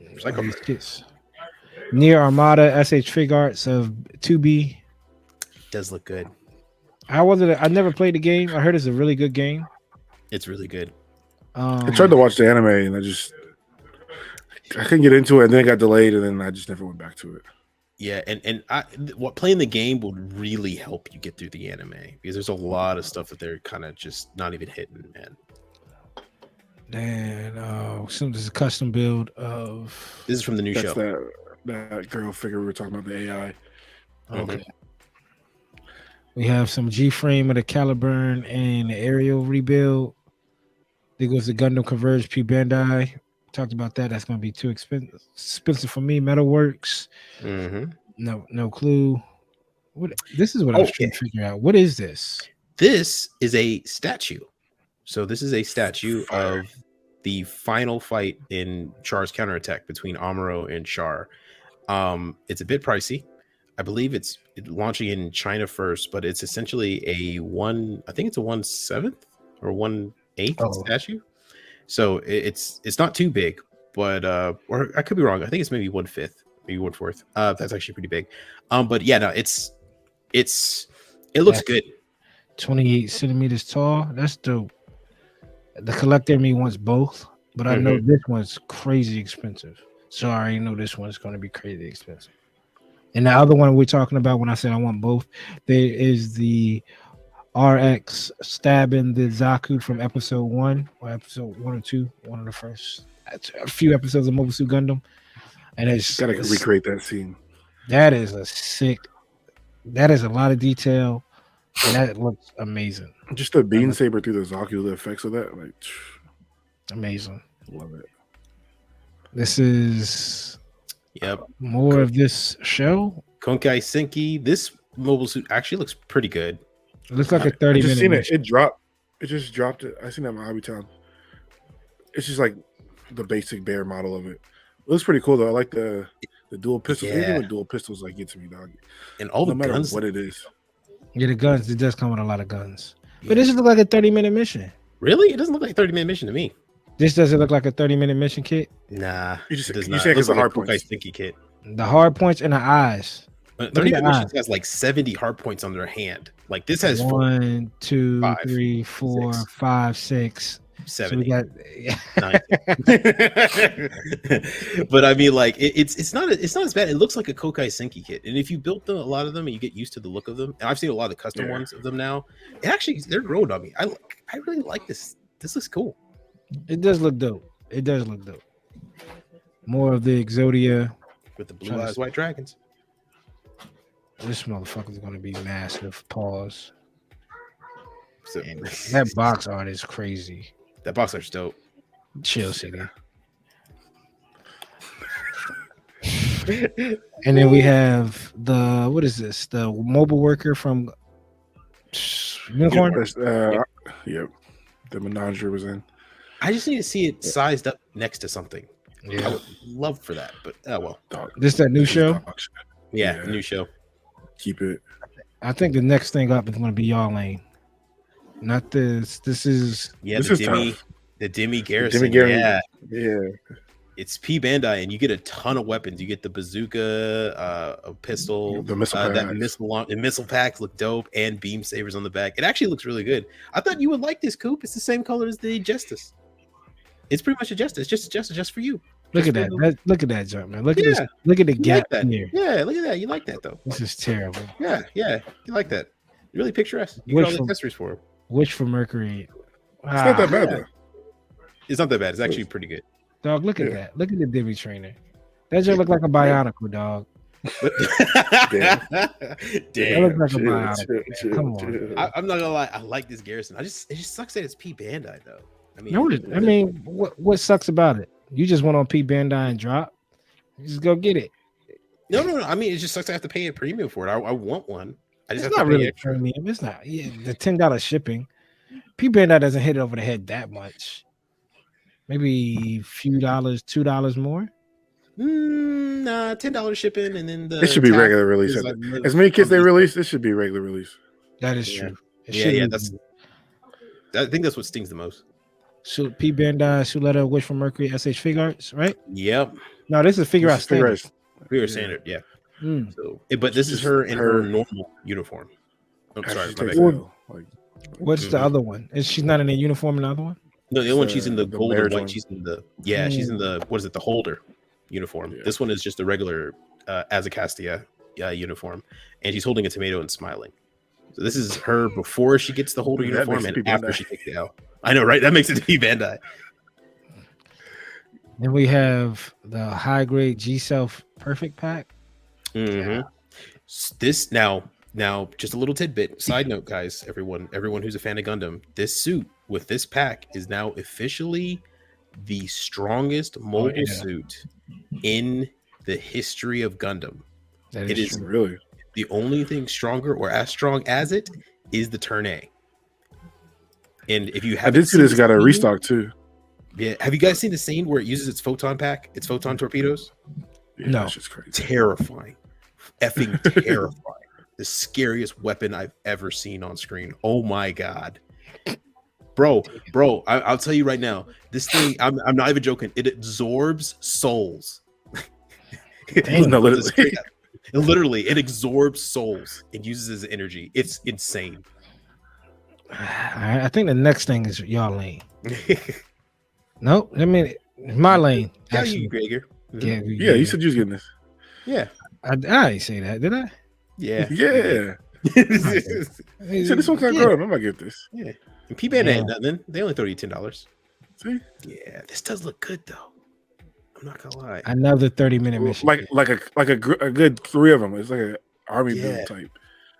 recycle kits. Near Armada SH Fig Arts of 2B. Does look good. How was it? I never played the game. I heard it's a really good game. It's really good. I tried to watch the anime and I couldn't get into it, and then it got delayed, and then I just never went back to it. Yeah, and what playing the game will really help you get through the anime, because there's a lot of stuff that they're kind of just not even hitting, man. And so this is a custom build of. This is from the new show. That girl figure we were talking about, the AI. Okay. We have some G-frame of the Caliburn and the aerial rebuild. There goes the Gundam Converge P Bandai. Talked about that. That's going to be too expensive for me. Metalworks. No clue. This is what I was trying to figure out. What is this? This is a statue. So this is a statue of the final fight in Char's counterattack between Amuro and Char. It's a bit pricey. I believe it's launching in China first, but it's essentially a 1/7 or 1/8 statue. So it's not too big, but or I could be wrong. I think it's maybe 1/5, maybe 1/4. That's actually pretty big. But yeah, no, it looks good. 28 centimeters tall. That's dope. The collector in me wants both, but I know this one's crazy expensive. So I already know this one's going to be crazy expensive. And the other one we're talking about, when I said I want both, there is the RX stabbing the Zaku from episode 1 or episode 1 or 2, one of the first a few episodes of Mobile Suit Gundam. And it's gotta recreate that scene. That is a lot of detail, and that looks amazing. Just the beam saber through the Zaku, the effects of that, like amazing. Love it. This is more of this show. Konkai Senki. This mobile suit actually looks pretty good. It looks like a 30-minute. It dropped. It just dropped it. I seen that in my Hobby Town. It's just like the basic bare model of it. It looks pretty cool though. I like the dual pistols. Anything with dual pistols like get to me, dog. And all the guns, what it is. Yeah, the guns. It does come with a lot of guns. But this looks like a 30-minute mission. Really? It doesn't look like a 30-minute mission to me. This doesn't look like a 30-minute mission kit. Nah, you just does you not. say it's like a hard Konkai points. Senki kit. The hard points and the eyes. 30-minute missions has like 70 hard points on their hand. Like this has 1, 2, 3, 4, 5, 6, 7. So we got 9. But I mean, like it's not as bad. It looks like a Kokai Senki kit, and if you built a lot of them and you get used to the look of them, and I've seen a lot of the custom ones of them now. They're growing on me. I really like this. This looks cool. It does look dope. More of the Exodia with the blue eyes, white dragons. This motherfucker is going to be massive. Pause. So, that box art is crazy. That box art's dope. Chill City. And then we have what is this? The mobile worker from Unicorn? Yep. The menagerie was in. I just need to see it sized up next to something. Yeah. I would love for that, but well. This that new show? New show. Keep it. I think the next thing up is going to be Y'all Lane. Not this. This is Yeah, This is tough. the Demi The Demi Garrison. Garrison. Yeah, Yeah. it's P Bandai, and you get a ton of weapons. You get the bazooka, a pistol, The missile that packs. missile packs look dope, and beam sabers on the back. It actually looks really good. I thought you would like this, Coop. It's the same color as the Justice. It's pretty much a Justice, just for you. look Just at for that. the- Look at that jump, man. Look at Yeah. this. Look at the You gap like that? here. Yeah, look at that. You like that though. This is terrible. Yeah, you like that. Really picturesque. You Which get all the from- accessories for him. Wish for Mercury. It's not that bad yeah. though. It's not that bad. It's actually pretty good. Dog, look at Yeah. that. Look at the Demi trainer. That just look like a bionicle, dog. But Damn. That damn. looks like a Chill, bionicle. chill, man. chill, Come on. chill. I'm not gonna lie. I like this Garrison. It just sucks that it's P Bandai though. I mean, I mean, what sucks about it? You just went on P Bandai and drop. Just go get it. no. I mean, it just sucks. I have to pay a premium for it. I want one. I just It's have not to pay really extra. premium. It's not. Yeah, the $10 shipping. P Bandai doesn't hit it over the head that much. Maybe a few dollars, $2 more. Nah, $10 shipping, and then the It should be tax regular release. is like As many kits they on the- release, it should be regular release. That is Yeah. true. It Yeah, shouldn't that's. be. I think that's what stings the most. So P Bandai, Suletta, Wish for Mercury, SH Fig Arts, right? Yep, No, this is Figure Out This is figure Standard. out. we were Yeah. standard. Yeah. Mm. So, but this is Just her in her her- normal uniform. I'm How sorry, she my takes bad. it out, like, What's the Mhm. other one? Is she's not in a uniform in the other one? No, the other one she's in the the gold and marriage white. one. She's in the she's in the what is it? The holder uniform. Yeah. This one is just the regular Azakastia uniform, and she's holding a tomato and smiling. So this is her before she gets the holder That uniform makes it and P after Bandai. she takes it out. I know, right? That makes it P Bandai. Then we have the high grade G Self Perfect Pack. Mhm. This now, just a little tidbit. Side note, guys, everyone who's a fan of Gundam, this suit with this pack is now officially the strongest mobile yeah. suit in the history of Gundam. That It is true. Really? the only thing stronger or as strong as it is the Turn A. And if you I haven't did see this the got a scene- restock too. Yeah, have you guys seen the scene where it uses its photon pack, its photon torpedoes? Yeah, No. that's just crazy. Terrifying, effing terrifying. The scariest weapon I've ever seen on screen. Oh my god, bro! I'll tell you right now, this thing. I'm not even joking. It absorbs souls. Damn. No, literally. Literally, it absorbs souls and uses as energy. It's insane. I think the next thing is y'all lane. No, I mean my lane. How Actually, you, Gregor? yeah, Yeah, you said you was getting this. Yeah, I didn't say that, did I? yeah, Yeah. You said this one kind of grown up. I might get this. yeah. And P-Band Yeah. ain't nothing. They only throw you $10. See? Yeah, this does look good though. I'm not gonna lie. Another 30-minute mission. Like a good three of them. It's like an army Yeah. build type.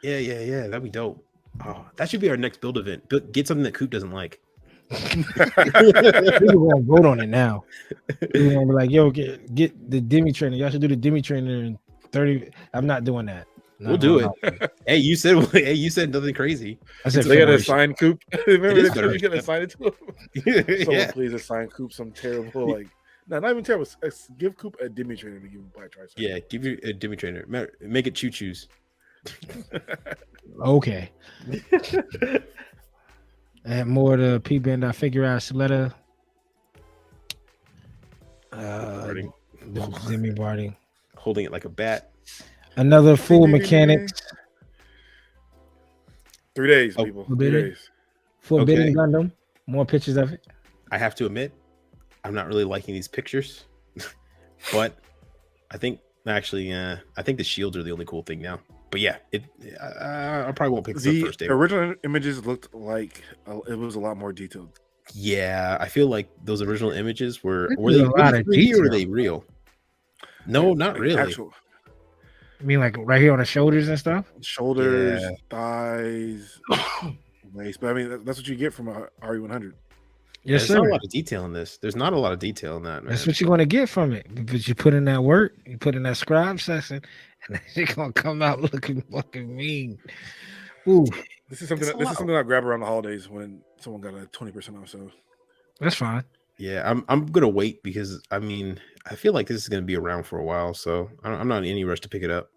Yeah. That'd be dope. Oh, that should be our next build event. Get something that Coop doesn't like. People gonna vote on it now. People gonna be like, "Yo, get the Demi trainer. Y'all should do the Demi trainer in 30." I'm not doing that. No, We'll do I'm it. not. Hey, you said nothing crazy. I said They got to Federation. assign Coop. Remember is they told you got to assign it to him? Someone Yeah. please assign Coop some terrible, like, no, not even terrible. Give Coop a Demi trainer to give him black tricycle. Yeah, give you a Demi trainer. Make it choo-choos. Okay. And more of the P band I figure out Soletta. Barting. Demi Barty. Holding it like a bat. Another full Ding, ding, ding, mechanics. 3 days, Oh, people. 3 really? days. Forbidden Okay. Gundam. More pictures of it. I have to admit, I'm not really liking these pictures, but I think actually, I think the shields are the only cool thing now. But yeah, I probably won't pick this up The first day. original images looked like it was a lot more detailed. Yeah, I feel like those original images were This were is they a lot of 3D or were detail. they real? No, not Like, really. Actual I mean, like right here on the shoulders and stuff. shoulders, Yeah. thighs, waist. But I mean, that's what you get from a RE100. Yes, There's not sir. a lot of detail in this. There's not a lot of detail in that, man. That's what you're gonna get from it because you put in that work, you put in that scribe session, and then you're gonna come out looking fucking mean. Ooh, This is something. It's a This lot. is something I grab around the holidays when someone got a 20% off. So that's fine. Yeah, I'm gonna wait because I mean I feel like this is gonna be around for a while, so I'm not in any rush to pick it up.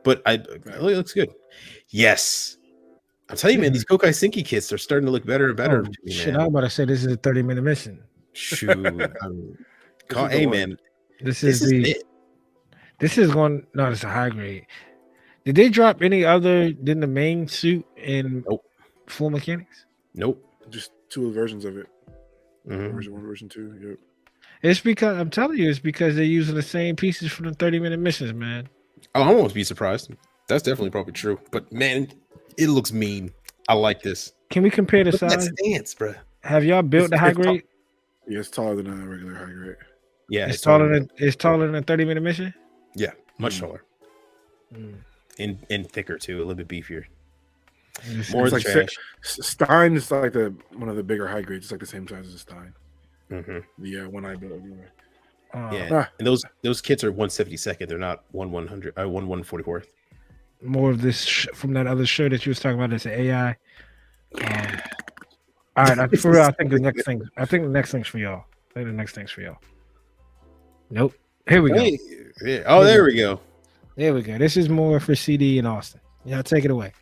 But it looks good. Yes, I'm telling you, man, these Kokai Sinki kits are starting to look better and better Oh, to me, shit, I man. was about to say this is a 30-minute mission. Shoot, I mean, This is the hey, one. man, This this is is the. it. This is going. No, it's a high grade. Did they drop any other than the main suit in Nope. full mechanics? Nope. Just 2 versions of it. Mhm. Version 1, version 2. Yep. It's because I'm telling you, it's because they're using the same pieces from the 30-minute missions, man. Oh, I won't be surprised. That's definitely probably true. But man, it looks mean. I like this. Can we compare the Look at that size? stance, bro. Have y'all built the high It's tall- grade? Yeah, it's taller than a regular high grade. Yeah, It's taller than a 30-minute mission. Yeah, much Mm. taller Mm. and thicker too, a little bit beefier. This More is- than It's like trash. Stein is like one of the bigger high grades. It's like the same size as Stein. hmm The one I built anyway. Yeah, Ah. and those kits are 1/72. They're not 1/100. 1/144th. more of this from that other show that you was talking about. It's AI. All right, for real, I think the next thing. I think the next thing's for y'all. I think the next thing's for y'all. Nope. Here we go. Hey, yeah. Oh, there we go. There we go. This is more for CD and Austin. Yeah, take it away.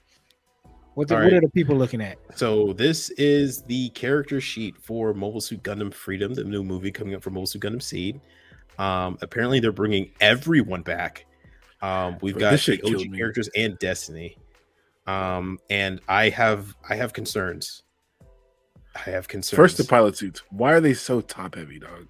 What All are right. the people looking at? So this is the character sheet for Mobile Suit Gundam Freedom, the new movie coming up for Mobile Suit Gundam Seed. Apparently they're bringing everyone back. We've Bro, got this the shit killed OG me. characters and Destiny. And I have concerns. I have concerns. First, the pilot suits. Why are they so top heavy, dog?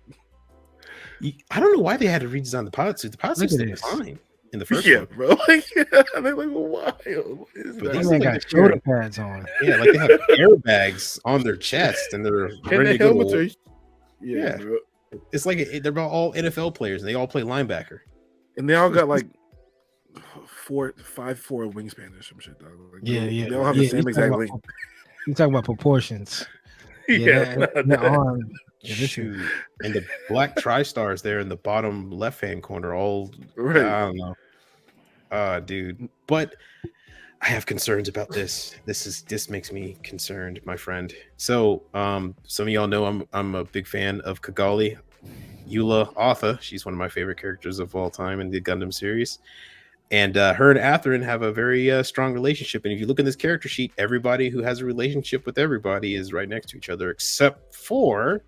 I don't know why they had to redesign the pilot suit. The pilot Look suit's at look this. fine in the first Yeah, one. bro. Like, they're like, why? What is But that? these This man like got the shoulder pads on. Yeah, like they have airbags on their chest and they're And ready the to go. helmets are. Yeah. Bro. It's like they're all NFL players and they all play linebacker. And they all got like 5'4" wingspan or some shit, dog. Like, They all have the same exact length. You talking about proportions? Yeah. the arm. Yeah, this is- Shoot. And the black tri-stars there in the bottom left-hand corner, all Right. I don't know. Dude. But I have concerns about this. This makes me concerned, my friend. So some of y'all know I'm a big fan of Kigali. Eula Arthur. She's one of my favorite characters of all time in the Gundam series. And her and Atherin have a very strong relationship. And if you look in this character sheet, everybody who has a relationship with everybody is right next to each other, except for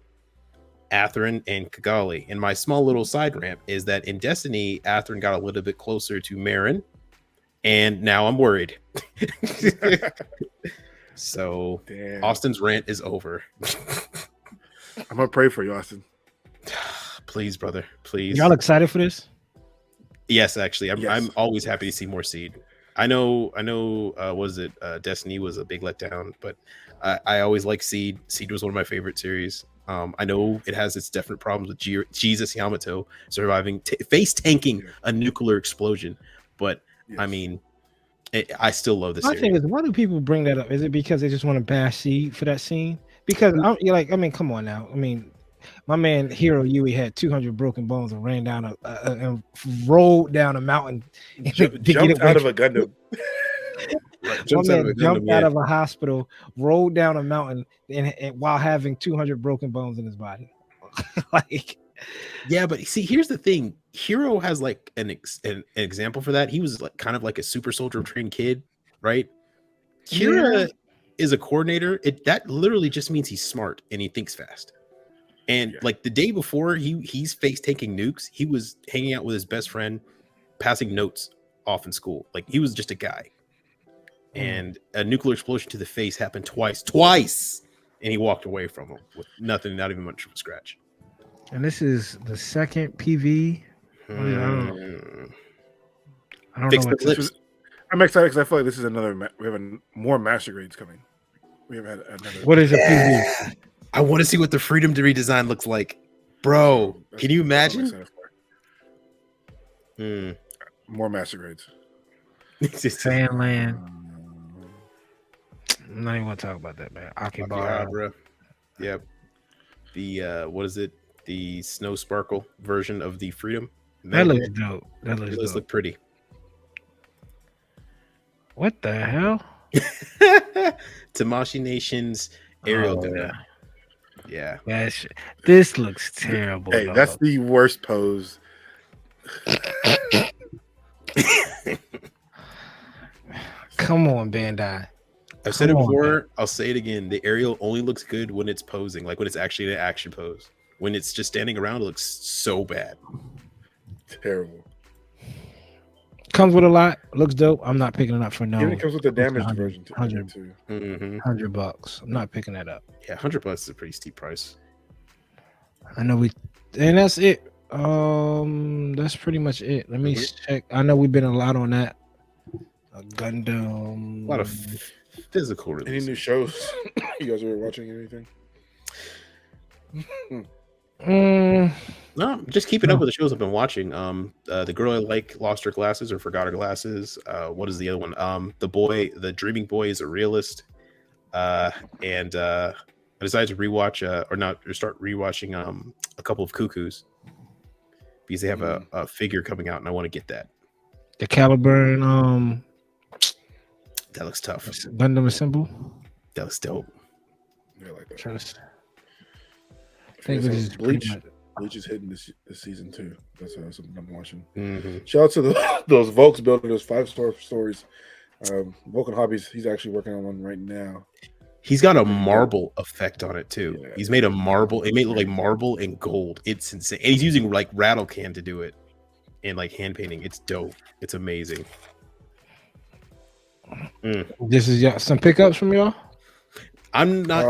Atherin and Kigali. And my small little side rant is that in Destiny, Atherin got a little bit closer to Marin, and now I'm worried. So Damn. Austin's rant is over. I'm gonna pray for you, Austin. Please, brother, please. Y'all excited for this? Yes, actually, I'm Yes. always happy to see more Seed. I know. Was it Destiny was a big letdown, but I always like Seed. Seed was one of my favorite series. I know it has its definite problems with Jesus Yamato surviving, face tanking a nuclear explosion, but I Yes. mean, I still love this My series. thing is, why do people bring that up? Is it because they just want to bash Seed for that scene? Because you're like, I mean, come on now. I mean, my man Hiro Yui had 200 broken bones and ran down and rolled down a mountain. Jumped out of a Gundam. Right, Jumped out yeah. of a hospital, rolled down a mountain, and while having 200 broken bones in his body. Like, yeah, but see, here's the thing. Hero has like an example for that. He was like kind of like a super soldier trained kid, right? Kira is a coordinator. That literally just means he's smart and he thinks fast. And like the day before he's face taking nukes, he was hanging out with his best friend, passing notes off in school. Like he was just a guy. And a nuclear explosion to the face happened twice, and he walked away from him with nothing, not even much of a scratch. and this is the second PV. I don't Fix know the what clips. I'm excited because I feel like this is another. We have more master grades coming. We have had another. What is a PV? I want to see what the Freedom to redesign looks like, bro. That's Can you what I'm imagine? excited for. More master grades. Fanland. I'm not even gonna talk about that, man. Akihabara. Akihabara. Yep. The what is it? The Snow Sparkle version of the Freedom. That looks dope. That looks It does dope. look pretty. What the hell? Tamashi Nation's aerial Oh, gunner. Yeah. This looks terrible. Hey, dog. that's the worst pose. Come on, Bandai. I've said Come it on, man. before. I'll say it again. The aerial only looks good when it's posing, like when it's actually in an action pose. When it's just standing around, it looks so bad. Terrible. Comes with a lot. Looks dope. I'm not picking it up for Even no. it comes with the close to damaged version in it 100 too. Mm-hmm. $100. I'm not picking that up. Yeah, $100 is a pretty steep price. I know and that's it. That's pretty much it. Let me check. I know we've been a lot on that. Gundam. A lot of physical Any releases. new shows you guys are watching? Anything? No, just keeping up with the shows I've been watching. The Girl I Like lost her glasses or forgot her glasses. What is the other one? The Dreaming Boy is a realist. And I decided to rewatch or start rewatching a couple of Cuckoos because they have a figure coming out and I want to get that. The Caliburn That looks tough. Gundam Assemble. That looks dope. Yeah, like that. Trying to I think think this is Bleach. pretty much- Bleach is hitting this season too. That's something I'm watching. Mm-hmm. Shout out to those Volks building those 5-star stories. Vulcan Hobbies. He's actually working on one right now. He's got a marble effect on it too. Yeah. He's made a marble. It made it look like marble and gold. It's insane. And he's using like rattle can to do it, and like hand painting. It's dope. It's amazing. This is some pickups from y'all. I'm not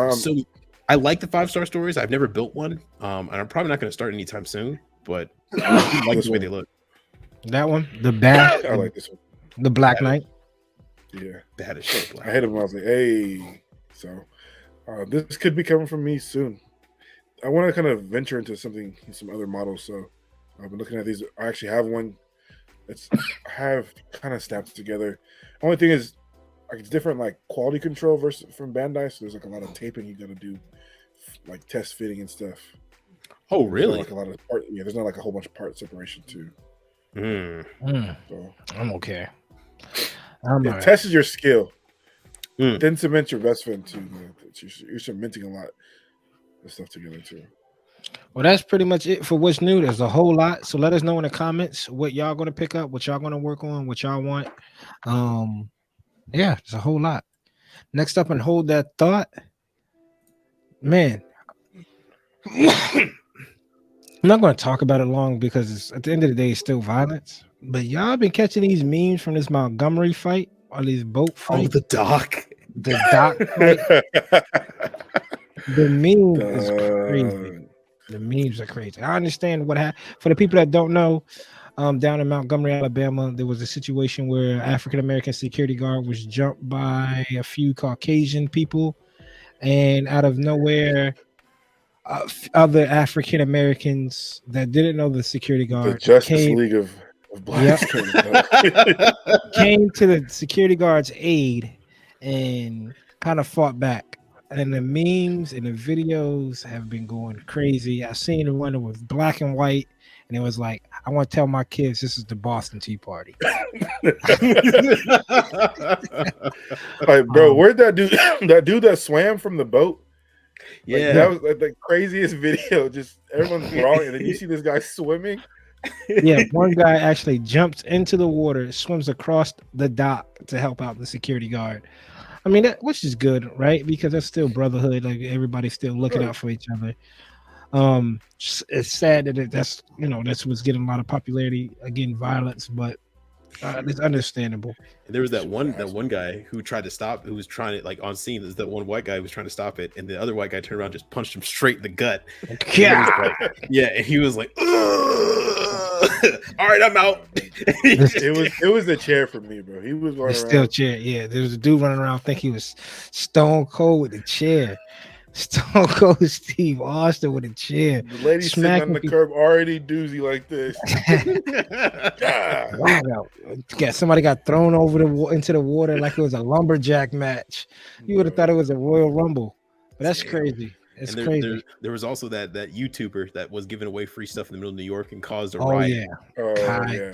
I like the 5-star stories. I've never built one, and I'm probably not going to start anytime soon. But I like the way they look. That one, the Bat. I like this one. The Black Knight. Yeah, Bad as shit. I hit him. I was like, hey. So this could be coming from me soon. I want to kind of venture into some other models. So I've been looking at these. I actually have one. I have kind of snapped together. Only thing is, like, it's different, like quality control versus from Bandai. So there's like a lot of taping you got to do, like test fitting and stuff. Oh, really? Like a lot of part. Yeah, there's not like a whole bunch of part separation too. So I'm okay. it tests your skill. Mm. Then cement your best friend too. You're cementing a lot of stuff together too. Well, that's pretty much it for what's new. There's a whole lot. So let us know in the comments what y'all gonna pick up, what y'all gonna work on, what y'all want. Yeah, there's a whole lot. Next up, and hold that thought, man. I'm not going to talk about it long because at the end of the day, it's still violence. But y'all been catching these memes from this Montgomery fight or these boat fights. Oh, the dock. The dock fight. The meme is crazy. The memes are crazy. I understand what happened. For the people that don't know, down in Montgomery, Alabama, there was a situation where African American security guard was jumped by a few Caucasian people, and out of nowhere, other African Americans that didn't know the security guard the Justice League of Blacks came to the security guard's aid and kind of fought back. And the memes and the videos have been going crazy. I've seen the one that was black and white, and it was like, I want to tell my kids this is the Boston Tea Party. Like, bro, where'd that dude that swam from the boat? Yeah, like, that was like the craziest video. Just everyone's brawling, and then you see this guy swimming. Yeah, one guy actually jumps into the water, swims across the dock to help out the security guard. I mean, which is good, right? Because that's still brotherhood. Like, everybody's still looking out for each other. It's sad that that's what's getting a lot of popularity, again, violence, but it's understandable. And there was that one guy who tried to stop, who was trying to, like, on scene. There's that one white guy who was trying to stop it, and the other white guy turned around, just punched him straight in the gut. And he was like, all right, I'm out. It was a chair for me, bro. He was running still chair. Yeah, there was a dude running around. I think he was Stone Cold with the chair. Stone Cold Steve Austin with a chair. The lady sitting on the curb already doozy like this. Somebody got thrown over into the water like it was a lumberjack match. You would have thought it was a Royal Rumble. But that's crazy. It's crazy. There was also that YouTuber that was giving away free stuff in the middle of New York and caused a riot. Kai.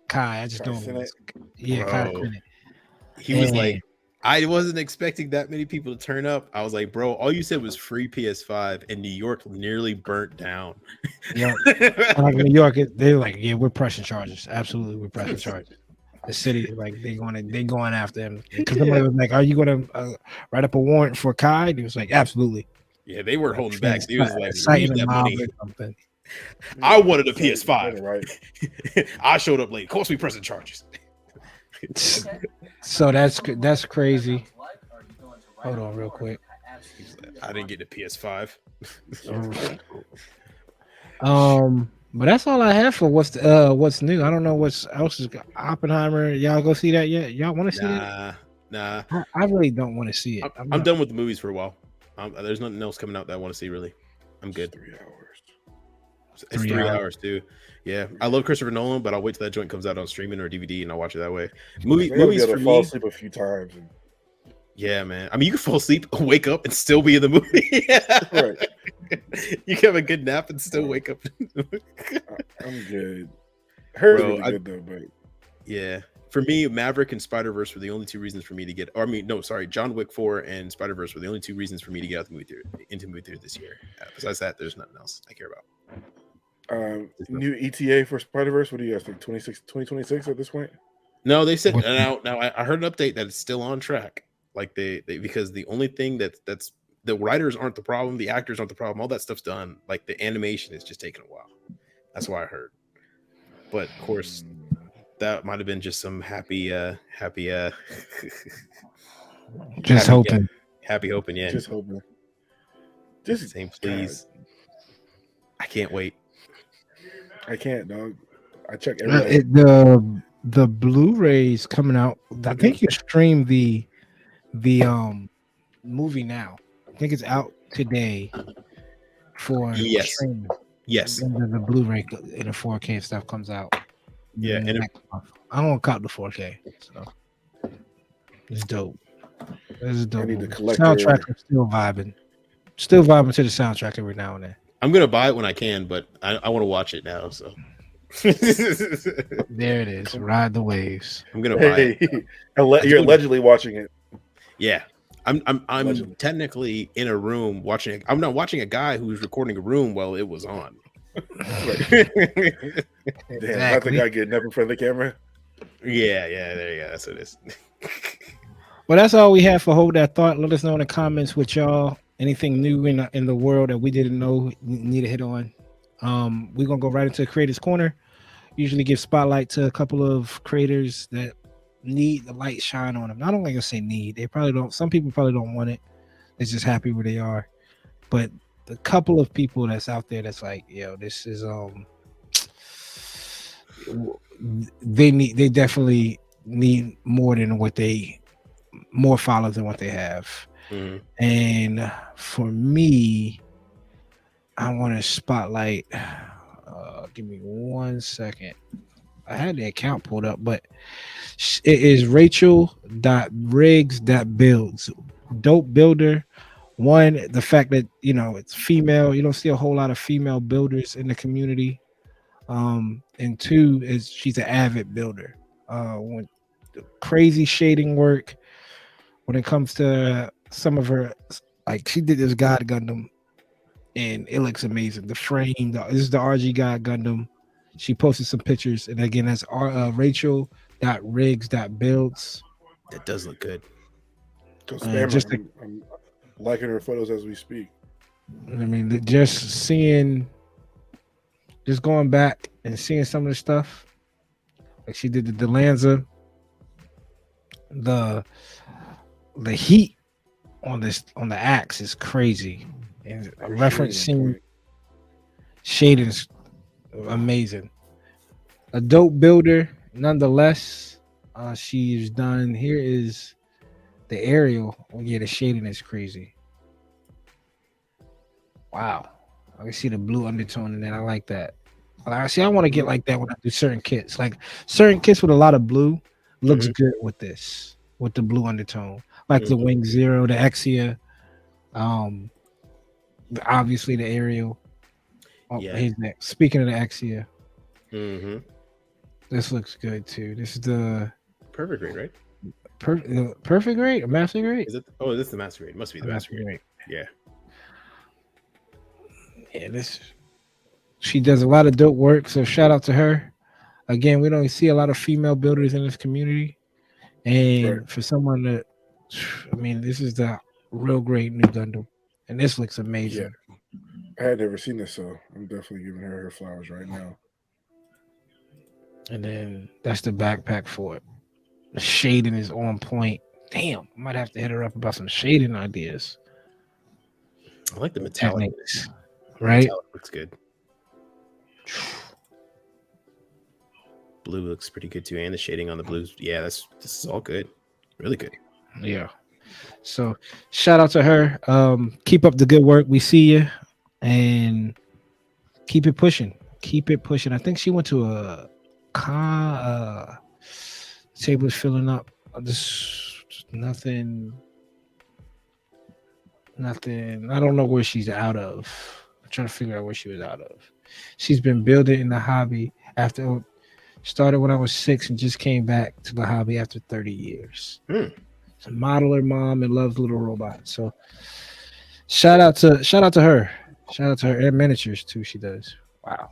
Kai. I just don't know. Yeah, Kai. He was like, I wasn't expecting that many people to turn up. I was like, bro, all you said was free PS5, and New York nearly burnt down. Yeah, New York, they're like, yeah, we're pressing charges. Absolutely, we're pressing charges. The city is like they going after him because somebody was like, "Are you going to write up a warrant for Kai?" He was like, "Absolutely." Yeah, they weren't Like, holding back. He was like, citing "Leave a that mob money." or something. I wanted a Say- PS5. right. I showed up late. Of course, we pressing charges. So that's crazy. Hold on, real quick. I didn't get the PS5. But that's all I have for what's new. I don't know what's else is Oppenheimer. Y'all go see that yet? Y'all want to see that? Nah. I really don't want to see it. I'm done with the movies for a while. There's nothing else coming out that I want to see. Really, I'm good. 3 hours. It's 3 hours too. Yeah, I love Christopher Nolan, but I'll wait till that joint comes out on streaming or DVD and I'll watch it that way. Movies Be able for to fall me. asleep a few times. And... Yeah, man. I mean, you can fall asleep, wake up, and still be in the movie. Right. You can have a good nap and still wake up. I'm good. Her is Bro, really good though, but yeah, for me, Maverick and Spider-Verse were the only two reasons for me to get. Or I mean, no, sorry, John Wick 4 and Spider-Verse were the only two reasons for me to get out the movie theater into movie theater this year. Besides that, there's nothing else I care about. new ETA for Spider-Verse. What do you guys think? 2026 at this point? No, they said now. I heard an update that it's still on track. Like they because the only thing that's the writers aren't the problem, the actors aren't the problem. All that stuff's done. Like the animation is just taking a while. That's what I heard. But of course, that might have been just some happy just hoping. Happy hoping, yeah. Just hoping. Just same, please. God. I can't wait. I can't, dog. I check every day. The Blu-rays coming out. I think you stream the movie now. I think it's out today for streaming. Yes. And the Blu-ray and the 4K stuff comes out. Yeah, and I don't cop the 4K, so it's dope. It's dope. I need the soundtrack is still vibing. Still vibing to the soundtrack every now and then. I'm gonna buy it when I can, but I want to watch it now. So there it is. Ride the waves. I'm gonna buy it. You're allegedly watching it. Yeah, I'm technically in a room watching it. I'm not watching a guy who's recording a room while it was on. Damn, not the guy getting up in front of the camera. Yeah, there you go. That's what it is. Well, that's all we have for Hold That Thought. Let us know in the comments with y'all. Anything new in the world that we didn't know need to hit on. We're gonna go right into Creators Corner. Usually give spotlight to a couple of creators that need the light shine on them. I don't like to say need. They probably don't. Some people probably don't want it. They're just happy where they are. But the couple of people that's out there that's like, yo, this is they definitely need more followers than what they have. Mm-hmm. And for me, I want to spotlight. Give me 1 second. I had the account pulled up, but it is Rachel.Riggs.Builds. Dope builder. One, the fact that it's female. You don't see a whole lot of female builders in the community. And two is she's an avid builder. When crazy shading work. When it comes to some of her, like she did this God Gundam, and it looks amazing. The frame, this is the RG God Gundam. She posted some pictures, and again, that's Rachel.Riggs.Builds. That does look good. I'm liking her photos as we speak. I mean, just going back and seeing some of the stuff, like she did the Lanza, the heat on the axe is crazy, and referencing shading is amazing. A dope builder, nonetheless. She's done. Here is the aerial. Oh yeah, the shading is crazy. Wow, I can see the blue undertone in that. I like that. I want to get like that when I do certain kits. Like certain kits with a lot of blue looks good with this, with the blue undertone. Like the Wing Zero, the Exia, obviously the aerial. He's next. Speaking of the Exia, this looks good too. This is the perfect grade, right? Perfect grade or master grade? Is it? Oh, this is the master grade. It must be the master grade. Yeah. She does a lot of dope work. So shout out to her. Again, we don't see a lot of female builders in this community, Right. and for someone that, I mean, this is the real great new Gundam, and this looks Yeah. amazing. I had never seen this, so I'm definitely giving her flowers right now. And then that's the backpack for it. The shading is on point. Damn, I might have to hit her up about some shading ideas. I like the metallic. Techniques, The right? metallic looks good. Blue looks pretty good too, and the shading on the blues. Yeah, this is all good. Really good. Yeah. So shout out to her. Keep up the good work. We see you, and keep it pushing. Keep it pushing. I think she went to a con. Table's filling up. This nothing. Nothing. I don't know where she's out of. I'm trying to figure out where she was out of. She's been building in the hobby after started when I was 6 and just came back to the hobby after 30 years. She's a modeler mom and loves little robots. So shout out to her. Shout out to her and miniatures too. She does. Wow.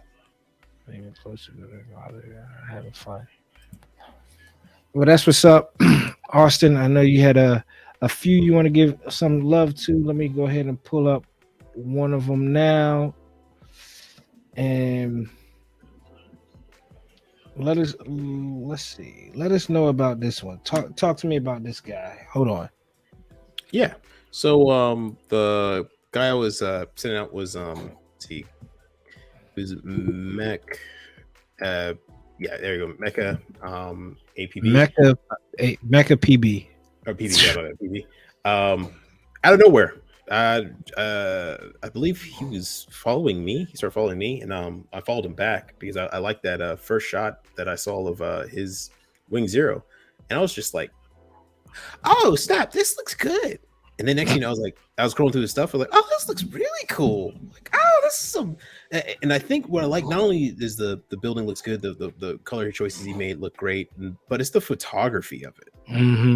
Even closer to the father. Having fun. Well, that's what's up, Austin. I know you had a few you want to give some love to. Let me go ahead and pull up one of them now, and let's see. Let us know about this one. Talk to me about this guy. Hold on. Yeah. So the guy I was sending out was let's see, who's Mech. Yeah, there you go, Mecha APB. Mecha PB or PB, yeah, PB. Out of nowhere. I believe he was following me. He started following me, and I followed him back because I liked that first shot that I saw of his Wing Zero, and I was just like, "Oh snap! This looks good." And then next thing you know, I was scrolling through the stuff. I'm like, "Oh, this looks really cool!" Like, "Oh, this is some." And I think what I like not only is the building looks good, the color choices he made look great, but it's the photography of it.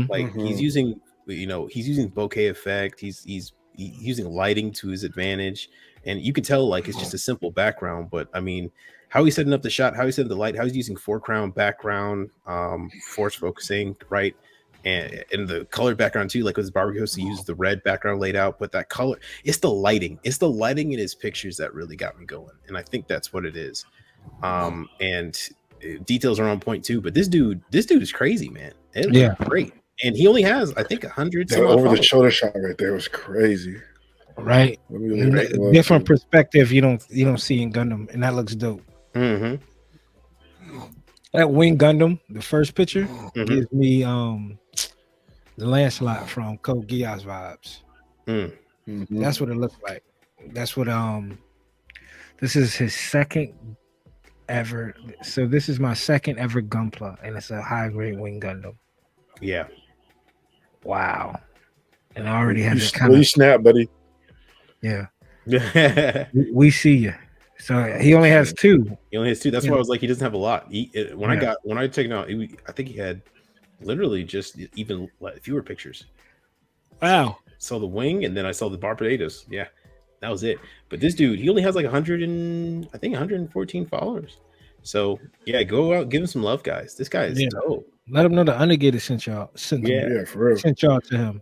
Like he's using bokeh effect. He's using lighting to his advantage, and you can tell like it's just a simple background. But I mean, how he's setting up the shot, how he's setting the light, how he's using foreground, background, force focusing, right, and the colored background too. Like with his barbecue, he uses the red background laid out, but that color, it's the lighting in his pictures that really got me going, and I think that's what it is. And details are on point too. But this dude is crazy, man. It looks great. And he only has, I think, 100. That over the shoulder shot right there was crazy. Right, different perspective you don't see in Gundam, and that looks dope. That Wing Gundam, the first picture, gives me the Lancelot from Code Geass vibes. That's what it looks like. That's what this is his second ever. So this is my second ever Gunpla, and it's a high grade Wing Gundam. Yeah. Wow. And I already had this kind of snap, buddy. Yeah. we see you. So he only has 2. He only has 2. That's why I was like, he doesn't have a lot. When I checked out, I think he had literally just even fewer pictures. Wow. Saw the wing, and then I saw the Barbados. Yeah, that was it. But this dude, he only has like 114 followers. So yeah, go out, give him some love, guys. This guy is dope. Let him know the Undergated sent y'all. Yeah, for real. Sent y'all to him.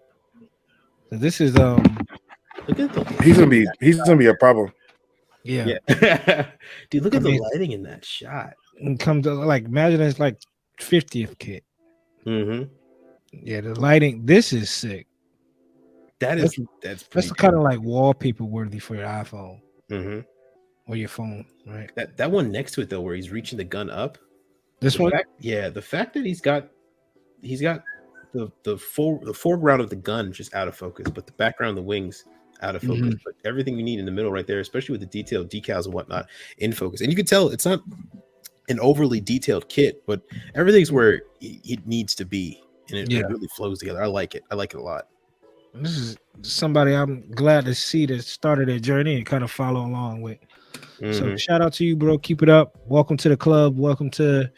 So this is look at he's gonna be a problem. Yeah. Dude, look at the lighting in that shot. And comes to, like, imagine it's like 50th kit. Yeah, the lighting. This is sick. That's kind of like wallpaper worthy for your iPhone or your phone, right? That one next to it though, where he's reaching the gun up. This one, the fact that he's got the foreground of the gun just out of focus, but the background of the wings out of focus, but everything you need in the middle right there, especially with the detailed decals and whatnot, in focus. And you can tell it's not an overly detailed kit, but everything's where it needs to be, and it really flows together. I like it a lot. This is somebody I'm glad to see that started their journey and kind of follow along with. So shout out to you, bro. Keep it up. Welcome to the club. Welcome to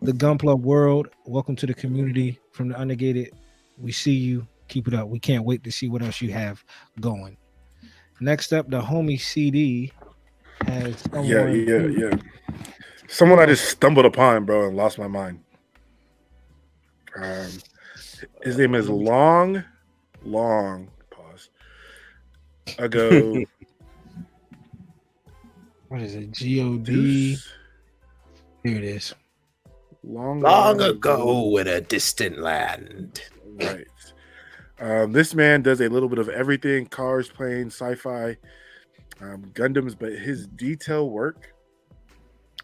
the Gunpla world. Welcome to the community from the Undergated. We see you. Keep it up. We can't wait to see what else you have going. Next up, the homie CD has yeah. Someone I just stumbled upon, bro, and lost my mind. His name is long pause ago. What is it? God. Deuce. Here it is. Long ago in a distant land. Right. This man does a little bit of everything: cars, planes, sci-fi, Gundams. But his detail work,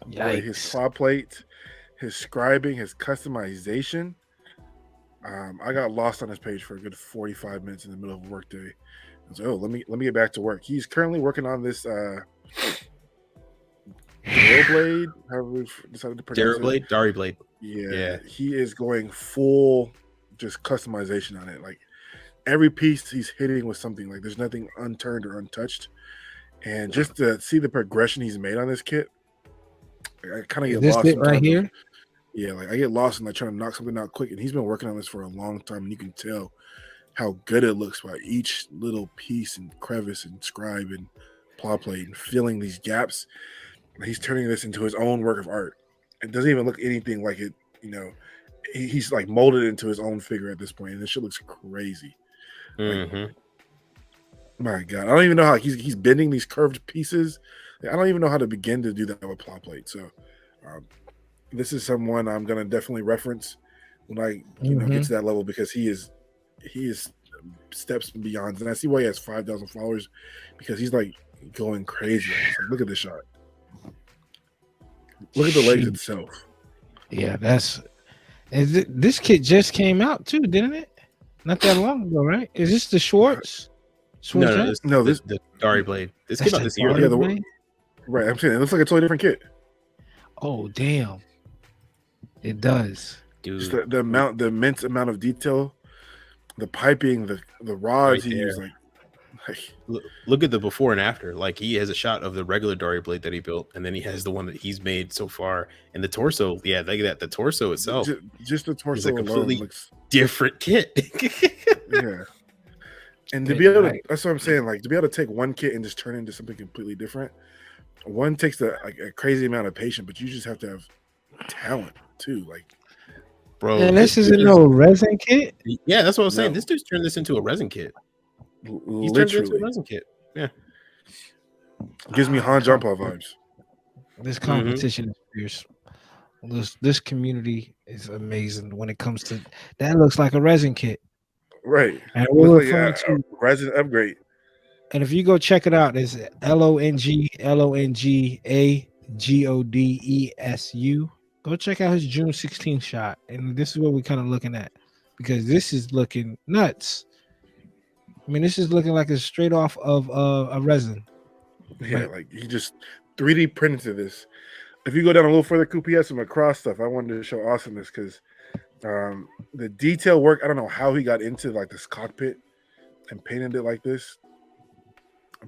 boy, his claw plate, his scribing, his customization. I got lost on his page for a good 45 minutes in the middle of a work day. I was like, oh, let me get back to work. He's currently working on this Blade, however we've decided to pronounce it. Dari Blade. Yeah, he is going full just customization on it. Like every piece he's hitting with something. Like there's nothing unturned or untouched. And just to see the progression he's made on this kit, I kind of get lost it right here. Yeah, like I get lost in like trying to knock something out quick. And he's been working on this for a long time, and you can tell how good it looks by each little piece and crevice and scribe and paw plate and filling these gaps. He's turning this into his own work of art. It doesn't even look anything like it, you know. He's like molded into his own figure at this point, and this shit looks crazy. Like, my God, I don't even know how he's bending these curved pieces. I don't even know how to begin to do that with paw plate. So, this is someone I'm gonna definitely reference when I get to that level, because he is steps beyond, and I see why he has 5,000 followers, because he's like going crazy. Like, look at this shot. Look at the legs itself. Yeah, this kit just came out too, didn't it? Not that long ago, right? Is this the Schwartz? No, this the Dari Blade. This came out this year. Yeah, right. I'm saying it looks like a totally different kit. Oh damn, it does, dude. Just the immense amount of detail, the piping, the rods he used, like look at the before and after. Like he has a shot of the regular Dari Blade that he built, and then he has the one that he's made so far. And the torso, yeah, look at that. The torso itself, just the torso is a completely alone looks different kit. Yeah, and to be able to, that's what I'm saying. Like to be able to take one kit and just turn it into something completely different. One takes a crazy amount of patience, but you just have to have talent too. Like, bro, and this isn't no resin kit. Yeah, that's what I was saying. This dude's turned this into a resin kit. He's turned it into a resin kit. Yeah, gives me Han Jumpa vibes. This competition is fierce. This community is amazing when it comes to that. Looks like a resin kit, right? And we're referring to resin upgrade. And if you go check it out, it's LONGAGODESU. Go check out his June 16th shot, and this is what we're kind of looking at, because this is looking nuts. I mean, this is looking like it's straight off of a resin. Yeah, like he just 3D printed this. If you go down a little further, Coop, he has some across stuff. I wanted to show Austin this because the detail work. I don't know how he got into like this cockpit and painted it like this,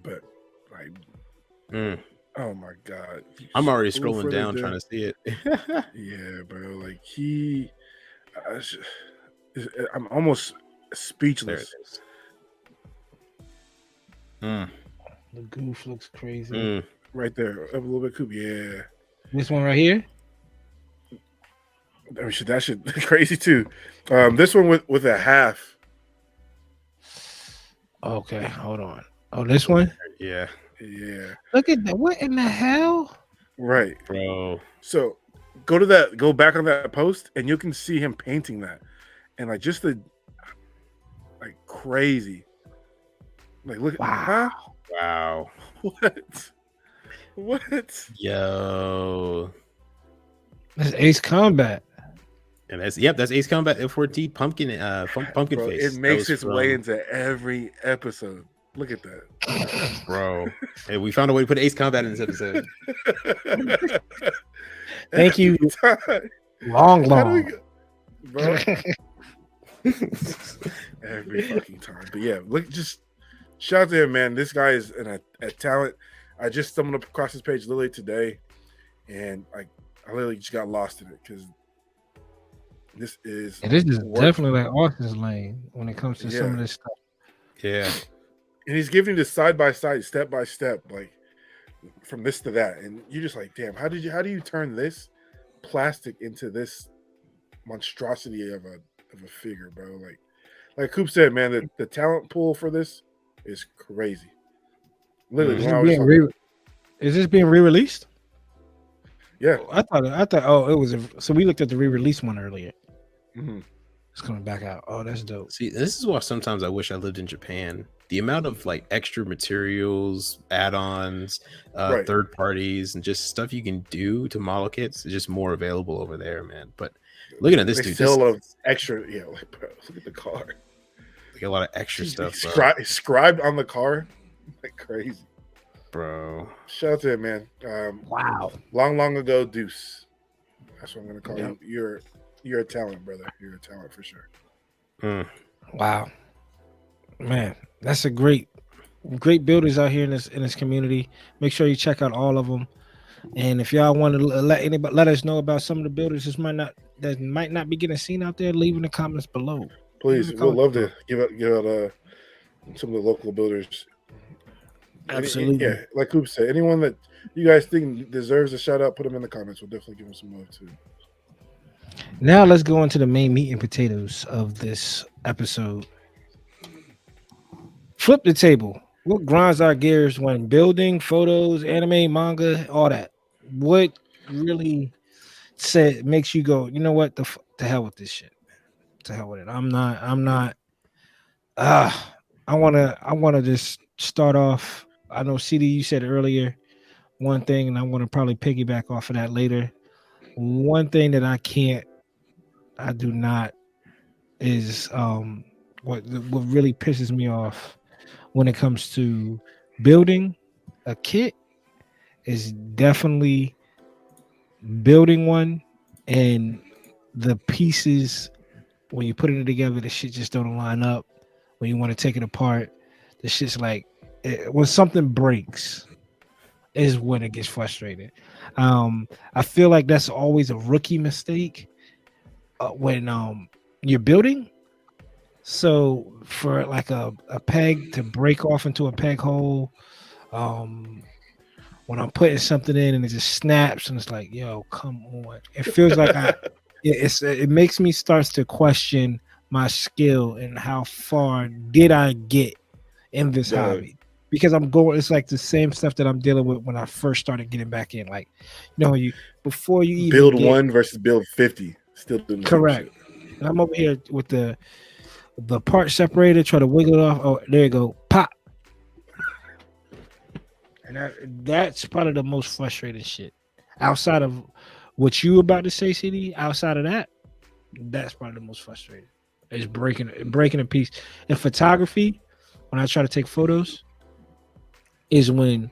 but like, oh my God, I'm already scrolling down trying to see it. Yeah, bro. Like I'm almost speechless. The goof looks crazy. Right there, up a little bit, Coop. Yeah. This one right here. I mean, that should be crazy too. This one with a half. Okay, hold on. Oh, this one? Yeah. Look at that. What in the hell? Right, bro. So go back on that post, and you can see him painting that, and like just the like crazy. Like look, wow. Wow. What? Yo. That's Ace Combat. And that's Ace Combat F4T pumpkin Bro, face. It makes its way into every episode. Look at that. Bro. Hey, we found a way to put Ace Combat in this episode. Thank you. Long. Bro. Every fucking time. But yeah, look, just shout out to him, man. This guy is a talent. I just stumbled across his page literally today, and I literally just got lost in it because this is definitely like Austin's lane when it comes to some of this stuff. Yeah, and he's giving you the side by side, step by step, like from this to that, and you're just like, damn, how do you turn this plastic into this monstrosity of a figure, bro? Like Coop said, man, the talent pool for this is crazy. Literally, Is when this I was just being like, is this being re-released? yeah, Oh, I thought oh it was so we looked at the re-release one earlier. hmm It's coming back out. Oh, that's dope. See, this is why sometimes I wish I lived in Japan. The amount of like extra materials, add-ons, right. third parties, and just stuff you can do to model kits is just more available over there, man. But looking at this They dude, sell this a lot of extra. Yeah, like, bro, look at the car. like a lot of extra He's stuff, bro. scribed on the car, like crazy. Bro, Shout out to him, man. Wow. Long ago, Deuce. That's what I'm gonna call Yep. you. You're a talent, brother. You're a talent for sure. Mm. Wow. Man, that's a great builders out here in this community. Make sure you check out all of them. And if y'all want to let us know about some of the builders that might not be getting seen out there, leave in the comments below. Please, we'll love to give out some of the local builders. Absolutely. Yeah, like Coop said, anyone that you guys think deserves a shout out, put them in the comments. We'll definitely give them some love too. Now let's go into the main meat and potatoes of this episode. Flip the table. What grinds our gears when building, photos, anime, manga, all that? What really makes you go, you know what, to hell with this shit. To hell with it. I'm not. I wanna just start off. I know CD, you said earlier one thing, and I want to probably piggyback off of that later. One thing that I do not is what really pisses me off when it comes to building a kit is definitely building one and the pieces when you put it together, the shit just don't line up. When you want to take it apart, the shit's like when something breaks is when it gets frustrating. I feel like that's always a rookie mistake when you're building. So for like a peg to break off into a peg hole, um, when I'm putting something in and it just snaps and it's like, yo, come on. It feels like it makes me starts to question my skill and how far did I get in this hobby. Because it's like the same stuff that I'm dealing with when I first started getting back in. Like, before you even build one versus build 50, still doing the correct. same shit. And I'm over here with the part separator, try to wiggle it off. Oh, there you go, pop. And that's probably the most frustrating shit. Outside of what you about to say, CD, outside of that, that's probably the most frustrating. Is breaking a piece. In photography, when I try to take photos, is when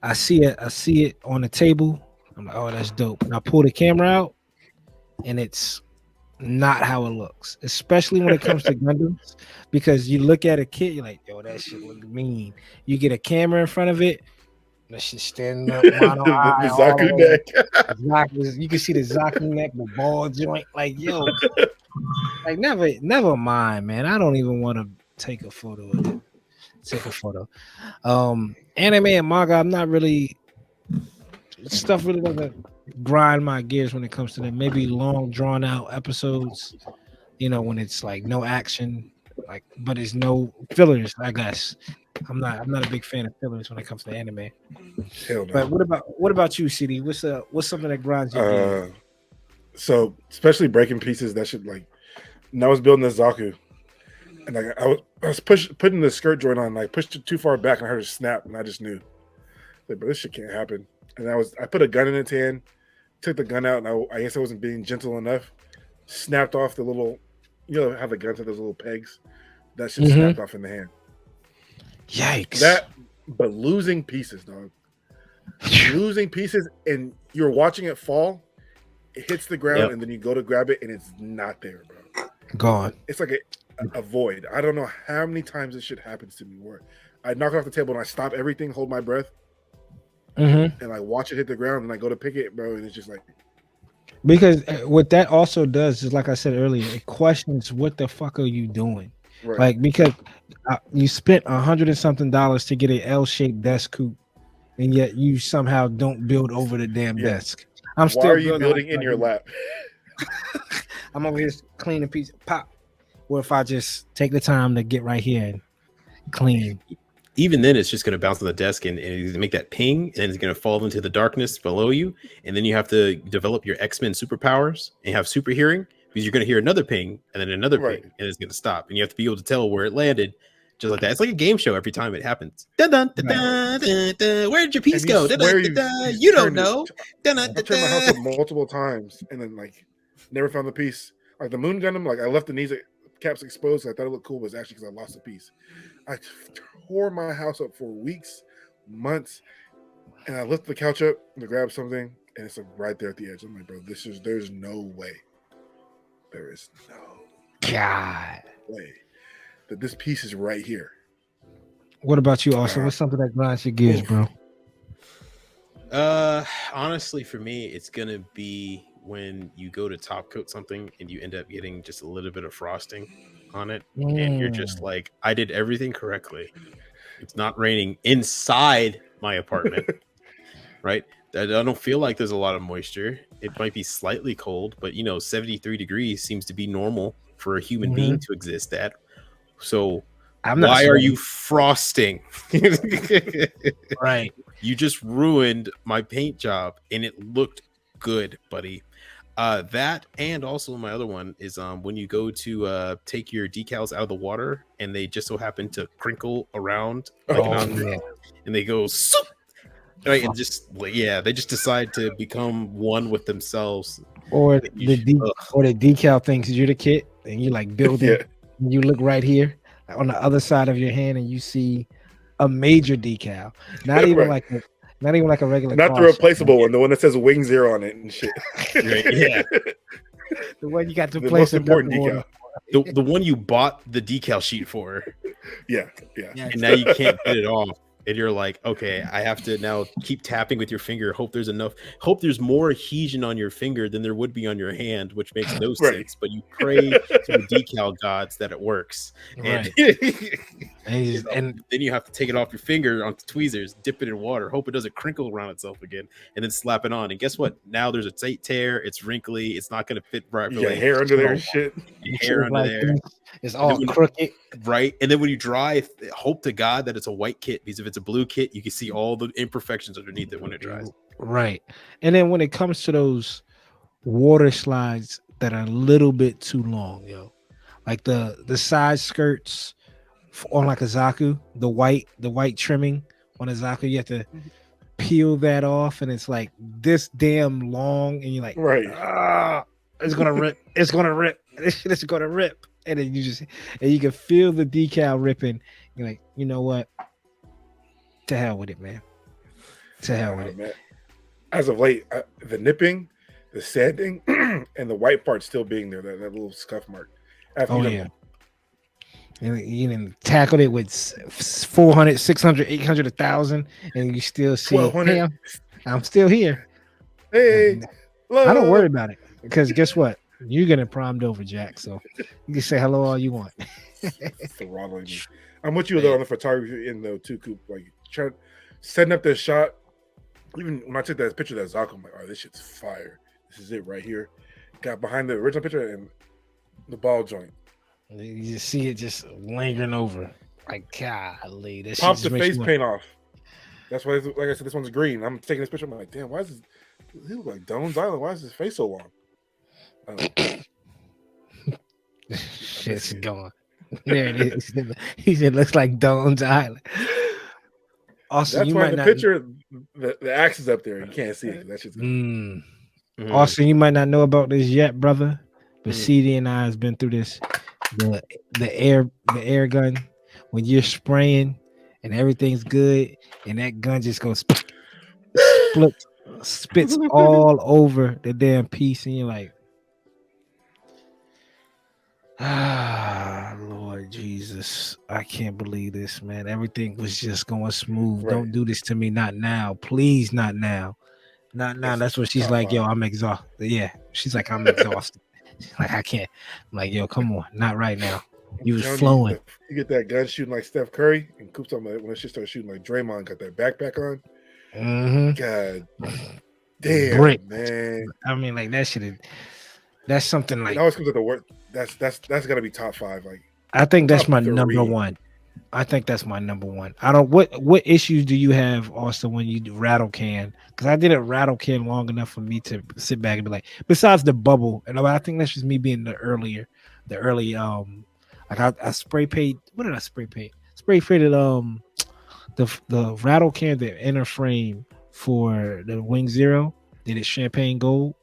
I see it on the table. I'm like, oh, that's dope. And I pull the camera out, and it's not how it looks. Especially when it comes to Gundams, because you look at a kit, you're like, yo, that shit look mean. You get a camera in front of it, that shit standing up, mono eye, the all Zaku the way. neck. You can see the Zaku neck, the ball joint. Like, yo, like never mind, man. I don't even want to take a photo of it. Take a photo. Anime and manga, I'm not really stuff really doesn't grind my gears when it comes to them. Maybe long drawn out episodes, when it's like no action, like but it's no fillers, I guess. I'm not a big fan of fillers when it comes to anime. Hell no. But what about you, CD? What's something that grinds your gears? So especially breaking pieces, that should like. And I was building this Zaku, and like I was putting the skirt joint on, like pushed it too far back, and I heard it snap, and I just knew, like, but this shit can't happen. And I put a gun in its hand, took the gun out, and I guess I wasn't being gentle enough. Snapped off the little, how the guns have those little pegs. That shit snapped off in the hand. Yikes! But losing pieces, dog. Losing pieces, and you're watching it fall. It hits the ground, and then you go to grab it, and it's not there, bro. Gone. It's like a void. I don't know how many times this shit happens to me where I knock it off the table and I stop everything, hold my breath, and I watch it hit the ground, and I go to pick it, bro, and it's just like. Because what that also does is, like I said earlier, it questions what the fuck are you doing? Right. Like, because you spent $100 and something to get an L-shaped desk coupe, and yet you somehow don't build over the damn Yeah. desk. I'm Why still are you building building in your like, lap? I'm over here cleaning piece pop. What if I just take the time to get right here and clean? Even then, it's just going to bounce on the desk and it's gonna make that ping, and then it's going to fall into the darkness below you. And then you have to develop your X-Men superpowers and have super hearing because you're going to hear another ping and then another Right. ping, and it's going to stop. And you have to be able to tell where it landed, just like that. It's like a game show every time it happens. Dun, dun, dun, dun, dun, dun. Where did your piece And you go? Dun, dun, swear dun, dun. he's You don't turned it. know. Dun, dun, I dun, turned my house dun. up multiple times and then like never found the piece. Like the Moon Gundam, like I left the knees caps exposed. I thought it looked cool, but it's actually because I lost a piece. I tore my house up for weeks, months, and I lifted the couch up to grab something, and it's like right there at the edge. I'm like, bro, there's no way. There is no God. way that this piece is right here. What about you, Austin? What's something that grinds your gears, bro? Honestly, for me, it's gonna be when you go to top coat something and you end up getting just a little bit of frosting on it, and you're just like, I did everything correctly. It's not raining inside my apartment, right? I don't feel like there's a lot of moisture. It might be slightly cold, but 73 degrees seems to be normal for a human being to exist at. So why are you frosting? Right. You just ruined my paint job, and it looked good, buddy. That, and also my other one is when you go to take your decals out of the water and they just so happen to crinkle around like an object, and they go soup, right, and just they just decide to become one with themselves. Or the decal thinks you're the kid, and you like build it. And you look right here on the other side of your hand, and you see a major decal, not even like a regular, not the replaceable one, the one that says Wing Zero on it and shit. Right, yeah, the one you got to the place most important decal. The one you bought the decal sheet for. Yeah. And now you can't get it off. And you're like, okay, I have to now keep tapping with your finger. Hope there's more adhesion on your finger than there would be on your hand, which makes no sense. But you pray to the decal gods that it works. Right. And then you have to take it off your finger onto tweezers, dip it in water, hope it doesn't crinkle around itself again, and then slap it on. And guess what? Now there's a tight tear. It's wrinkly. It's not going to fit properly. Yeah, hair under there and shit. Hair under there. It's all crooked. Right. And then when you dry, hope to God that it's a white kit, because if it's a blue kit, you can see all the imperfections underneath it when it dries. Right. And then when it comes to those water slides that are a little bit too long, like the side skirts on like a Zaku, the white trimming on a Zaku, you have to peel that off, and it's like this damn long, and you're like, right, it's gonna rip, this shit is gonna rip. And then you can feel the decal ripping. You're like, you know what? To hell with it, man. To hell with it. Man. As of late, the nipping, the sanding, and the white part still being there, that little scuff mark. And you done tackled it with 400, 600, 800, 1,000, and you still see, hey, I'm still here. Hey, I don't worry about it, because guess what? You're getting primed over, Jack. So you can say hello all you want. I'm with you though on the photography in the two coop, like setting up this shot. Even when I took that picture of that Zaku, I'm like, oh, this shit's fire. This is it right here. Got behind the original picture and the ball joint. You just see it just lingering over. Like, golly, this pop the face paint off. That's why, like I said, this one's green. I'm taking this picture. I'm like, damn, why is this? He look like Doan's Island. Why is his face so long? Shit's gone. There it is. He said, looks like Doan's Island. Also, that's why the picture, the axe is up there. You can't see it. That shit's gone. Also, you might not know about this yet, brother, but CD and I has been through this. The air gun, when you're spraying and everything's good, and that gun just goes spits all over the damn piece, and you're like, Lord Jesus, I can't believe this, man. Everything was just going smooth. Right. Don't do this to me, not now, please, not now, not now. That's what she's like, yo, I'm exhausted. Yeah, she's like, I'm exhausted. Like, I can't. I'm like, yo, come on, not right now. You was flowing. You get that gun shooting like Steph Curry, and Coop's talking about when she started shooting like Draymond, got that backpack on. God Brick. damn, man. I mean, like that shit. That's something It like always comes at the word. That's gotta be top 5. Like I think that's top my number 3. one. I think that's my number one. I don't. What issues do you have, Austin, when you do rattle can? Because I didn't rattle can long enough for me to sit back and be like. Besides the bubble, and I think that's just me being the early like I spray paint. What did I spray paint? Spray painted the rattle can, the inner frame for the Wing Zero. Did it champagne gold,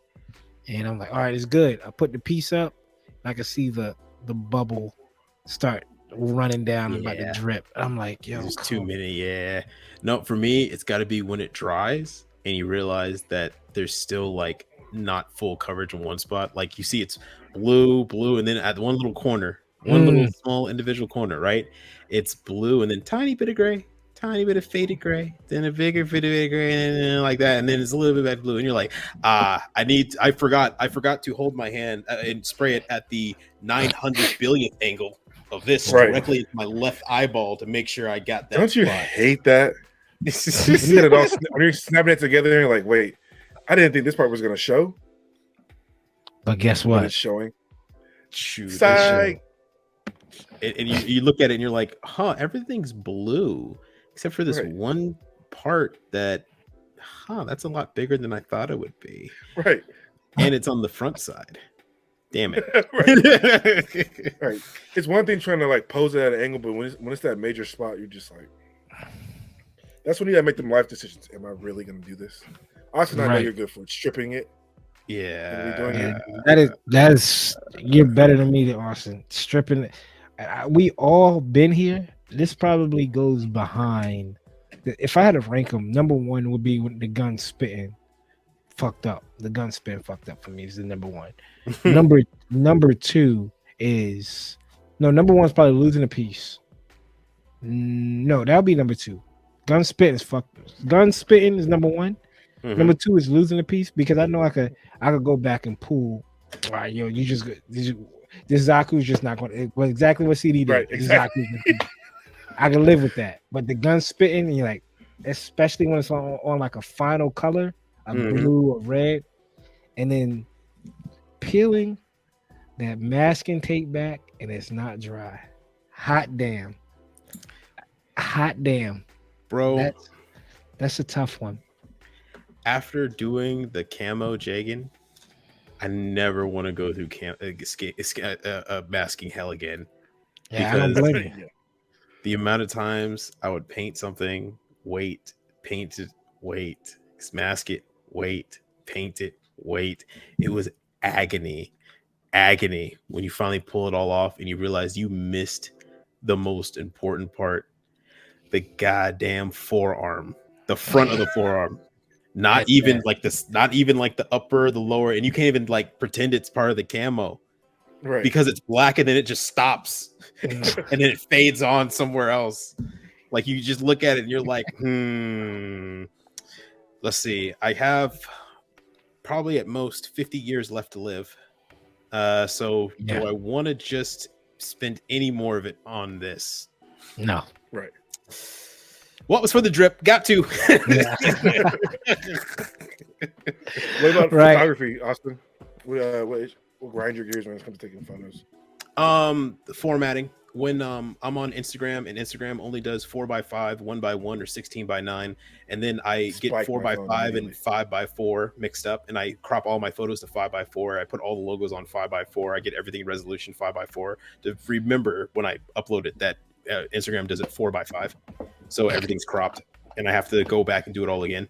and I'm like, all right, it's good. I put the piece up. I can see the bubble start running down and about to Yeah. drip. I'm like, yo, There's come too on. many. Yeah. No, for me, it's got to be when it dries and you realize that there's still like not full coverage in one spot. Like you see it's blue, and then at one little corner, one little small individual corner, right? It's blue and then tiny bit of gray, tiny bit of faded gray, then a bigger bit of gray, and then like that, and then it's a little bit back blue, and you're like, I forgot to hold my hand and spray it at the 900 billionth angle of this Right. directly into my left eyeball to make sure I got that. Don't you spot. hate that? When you get it all, when you're snapping it together, and you're like, wait, I didn't think this part was gonna show, But guess but what? it's showing. Shoot, Psych. and you look at it and you're like, huh, everything's blue except for this Right. one part that, that's a lot bigger than I thought it would be, Right. and it's on the front side. Damn it. Right. Right. It's one thing trying to like pose it at an angle, but when it's that major spot, you're just like, that's when you gotta make them life decisions. Am I really gonna do this? Austin, I know Right. you're good for it. Stripping it. Yeah. doing Yeah, it. that is you're better than me, Austin. Stripping. We all been here. This probably goes behind. If I had to rank them, number one would be when the gun spitting fucked up. The gun spitting fucked up for me is the number one. Number two is number one is probably losing a piece. No, that'll be number two. Gun spitting is fucked. Gun spitting is number one. Mhm. Number two is losing a piece because I know I could go back and pull. All right, yo, this Zaku's just not going to. Exactly what CD did. Right, exactly. I can live with that. But the gun spitting, you're like, especially when it's on like a final color, a blue or red, and then peeling that masking tape back and it's not dry. Hot damn, bro. That's a tough one. After doing the camo jagging, I never want to go through masking hell again. Yeah, I don't blame you. The amount of times I would paint something, wait, paint it, wait, mask it, wait, paint it, wait. It was agony when you finally pull it all off and you realize you missed the most important part, the goddamn forearm, the front of the forearm. Not even like the upper, the lower, and you can't even like pretend it's part of the camo, right? Because it's black and then it just stops, and then it fades on somewhere else. Like you just look at it and you're like, let's see. I have probably at most 50 years left to live. So do I want to just spend any more of it on this? No. Right. What was for the drip? Got to. What about photography, Austin? What grind your gears when it comes to taking photos? The formatting. When I'm on Instagram, and Instagram only does 4x5, 1x1, or 16x9, and then I get 4x5 and 5x4 mixed up, and I crop all my photos to 5x4. I put all the logos on 5x4. I get everything in resolution 5x4 to remember when I upload it that Instagram does it 4x5, so everything's cropped, and I have to go back and do it all again.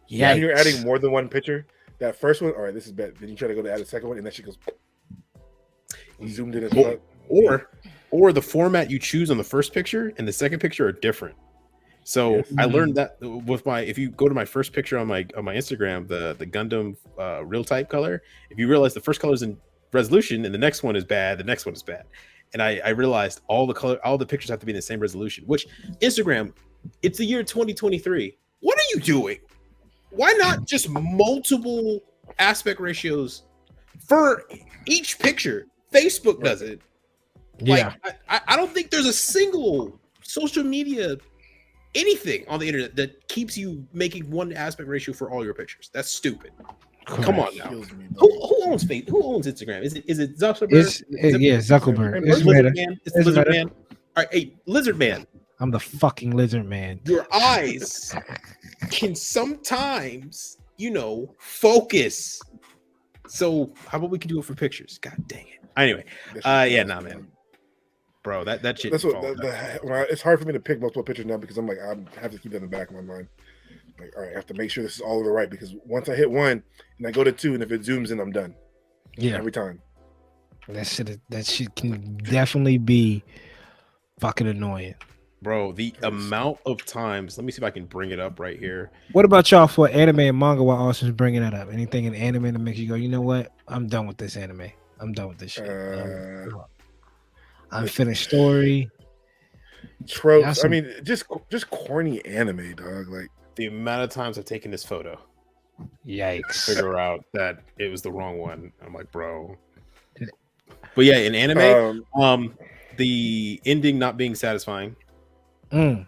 Yeah, you're adding more than one picture. That first one, all right, this is bad. Then you try to go to add a second one, and then she goes zoomed in as well. Or the format you choose on the first picture and the second picture are different. So I learned that with if you go to my first picture on my Instagram, the Gundam real type color, if you realize the first color is in resolution and the next one is bad, the next one is bad. And I realized all the pictures have to be in the same resolution, which Instagram, it's the year 2023. What are you doing? Why not just multiple aspect ratios for each picture? Facebook does it. Yeah. Like, I don't think there's a single social media anything on the internet that keeps you making one aspect ratio for all your pictures. That's stupid. Come on now. Kills me, Who, dog. who owns Facebook? Who owns Instagram? Is it Zuckerberg? Yeah, Zuckerberg. Or It's Lizard Meta. Man? It's It's Lizard Meta. Man. All right, hey, Lizard Man. I'm the fucking lizard man. Your eyes can sometimes, focus. So how about we can do it for pictures? God dang it. Anyway, That shit yeah, kills nah, me, man, dog. bro, that shit. That's what it's hard for me to pick multiple pictures now because I'm like I have to keep that in the back of my mind. Like, all right, I have to make sure this is all over right because once I hit one and I go to two, and if it zooms in, I'm done. Yeah, Every time. that shit can definitely be fucking annoying. Bro, the amount of times. Let me see if I can bring it up right here. What about y'all for anime and manga while Austin's bringing that up? Anything in anime that makes you go, you know what? I'm done with this anime. I'm done with this shit. I'm finished story. Tropes. Some- I mean, just corny anime, dog. Like The amount of times I've taken this photo, Yikes. figure out that it was the wrong one. I'm like, bro. But yeah, in anime, the ending not being satisfying. I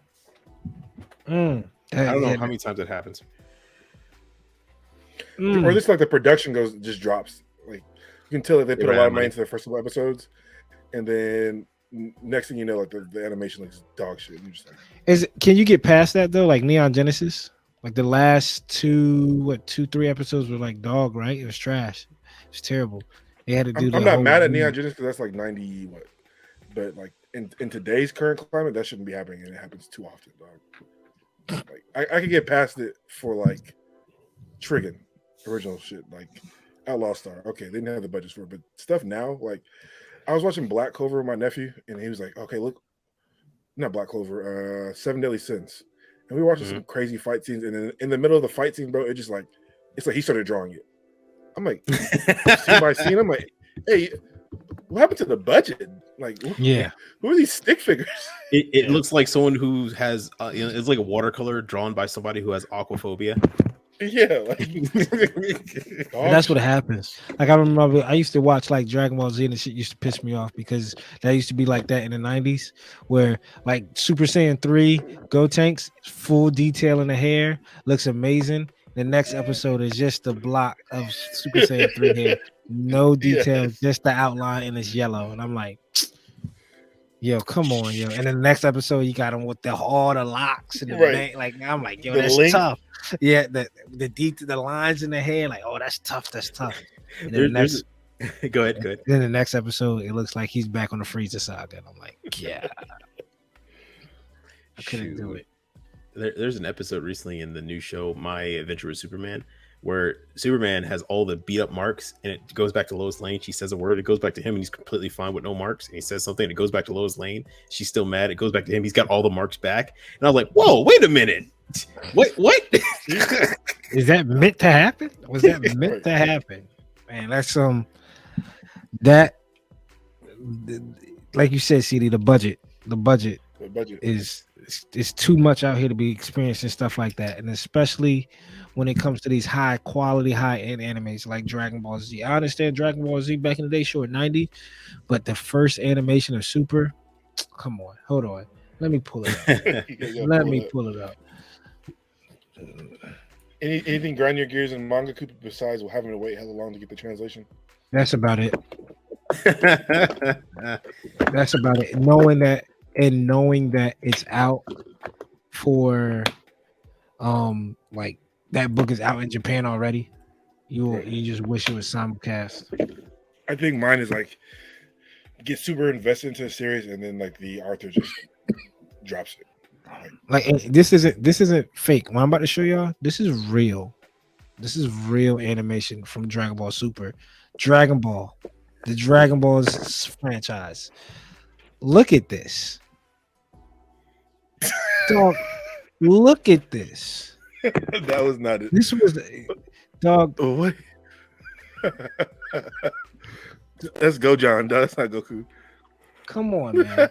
I don't know how many times it happens. or just like the production just drops. Like you can tell that they put a lot of money into the first couple episodes, and then next thing you know, like the animation looks dog shit. And you're just like, Can you get past that though? Like Neon Genesis, like the last 2-3 episodes were like dog, right? It was trash. It was terrible. They had to do. I'm not mad at Neon Genesis because that's like 90 what, but like in today's current climate, that shouldn't be happening, and it happens too often, dog. Like I could get past it for like Trigun original shit, like Outlaw Star. Okay, they didn't have the budgets for it, but stuff now, like I was watching Black Clover with my nephew, and he was like, "Okay, look, not Black Clover, Seven Deadly Sins," and we were watching some crazy fight scenes, and then in the middle of the fight scene, bro, it's like he started drawing it. I'm like, scene by scene, I'm like, hey, what happened to the budget? Like, who are these stick figures? It looks like someone who has, it's like a watercolor drawn by somebody who has aquaphobia. Yeah, like, that's what happens. Like I remember, I used to watch like Dragon Ball Z, and the shit used to piss me off because that used to be like that in the 90s, where like Super Saiyan 3 Gotenks, full detail in the hair, looks amazing. The next episode is just a block of Super Saiyan 3 hair, no detail, just the outline, and it's yellow. And I'm like, yo, come on, yo. And then the next episode, you got him with all the locks and the bang. Like I'm like, yo, that's tough. Yeah, the lines in the hair, like, oh, that's tough. That's tough. And then go ahead. Then the next episode, it looks like he's back on the Frieza saga, and I'm like, yeah, I couldn't do it. There's an episode recently in the new show, My Adventure with Superman, where Superman has all the beat up marks, and it goes back to Lois Lane. She says a word, it goes back to him, and he's completely fine with no marks. And he says something, it goes back to Lois Lane. She's still mad. It goes back to him. He's got all the marks back. And I was like, whoa, wait a minute. What? Is that meant to happen? Was that meant to happen? Man, that's that, like you said, CD, the budget is too much out here to be experiencing stuff like that, and especially when it comes to these high quality, high end animes like Dragon Ball Z. I understand Dragon Ball Z back in the day, sure, 90, but the first animation of Super, come on, hold on, let me pull it up. Let me pull it up. Anything grind your gears in manga besides having to wait hella long to get the translation? That's about it. That's about it. Knowing that it's out for like that book is out in Japan already. You just wish it was simulcast. I think mine is like get super invested into a series and then like the author just drops it. Like this isn't fake. What I'm about to show y'all, this is real. This is real animation from Dragon Ball Super. Dragon Ball, the Dragon Balls franchise. Look at this. Dog, look at this. That was not it. This was dog. Oh, what? That's Gojan. That's not Goku. Come on, man.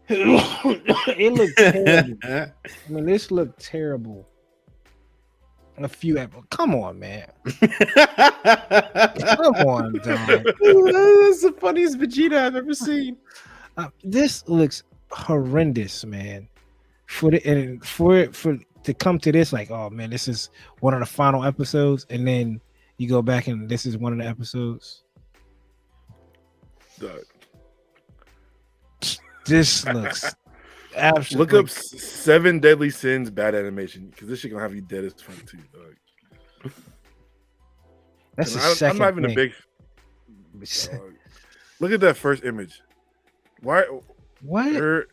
It looked terrible. I mean, this looked terrible. A few episodes. Come on, man. Come on, dog. That's the funniest Vegeta I've ever seen. This looks horrendous, man. For to come to this, like, oh man, this is one of the final episodes, and then you go back and this is one of the episodes. Dog. This looks absolutely. Look up 7 Deadly Sins bad animation because this shit gonna have you dead as fuck too, dog. That's the I'm second not even thing. a big. Dog. Look at that first image. Why? What? Her,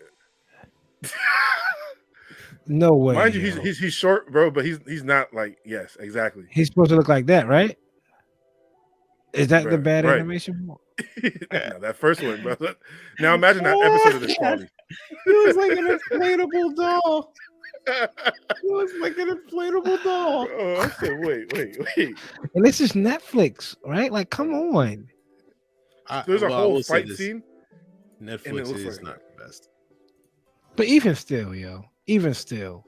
No way. mind you, yo. he's short, bro, but he's not like yes, exactly. He's supposed to look like that, right? Is that the bad Right. animation? No, that first one, bro. Now imagine that episode of this quality. It was like an inflatable doll. It was like an inflatable doll. Oh, I said, wait. And this is Netflix, right? Like, come on. There's a I whole will say fight this, scene. Netflix looks is like not the best. But even still,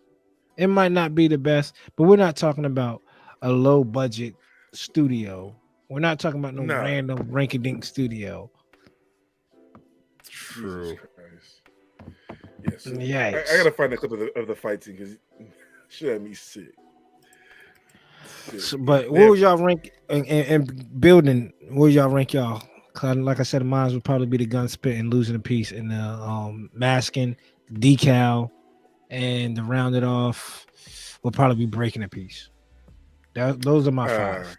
it might not be the best, but we're not talking about a low budget studio. We're not talking about no Nah. random rinky-dink studio. True. Yes. Yikes. I gotta find a clip of the fight scene because shit had me sick. So, but what would y'all rank and building? What would y'all rank y'all? 'Cause like I said, mine would probably be the gun spit and losing a piece, and the masking, decal, and the rounded off will probably be breaking a piece. Those are my 5.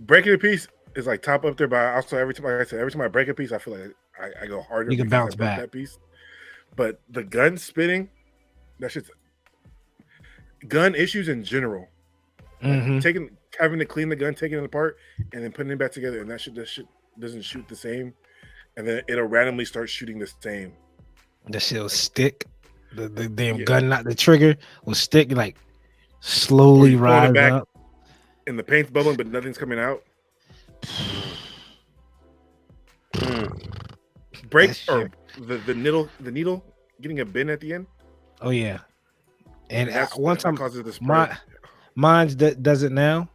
Breaking a piece is like top up there, but also every time I break a piece, I feel like I go harder. You can because bounce I broke back. that piece. But the gun spitting, that shit's gun issues in general. Mm-hmm. Having to clean the gun, taking it apart, and then putting it back together, and that shit doesn't shoot the same, and then it'll randomly start shooting the same. The shit will stick. The damn gun, not the trigger, will stick like slowly rise up. And the paint's bubbling, but nothing's coming out. Break or the needle getting a bend at the end. Oh yeah, and one that time causes the spread. Mine does it now.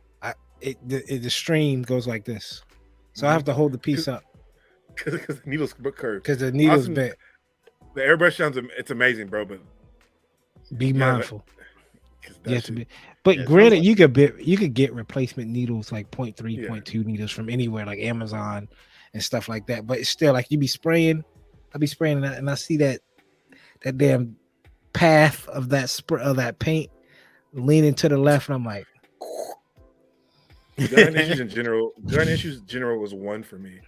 The stream goes like this, so I have to hold the piece up because the needle's curved. Because the needle's Awesome. bent. The airbrush sounds it's amazing, bro. But be mindful. You have to be. But granted, you could get replacement needles like 0.3, 0.2 needles from anywhere like Amazon and stuff like that. But it's still like I be spraying and I see that damn path of that paint leaning to the left, and I'm like, gun issues in general was 1 for me.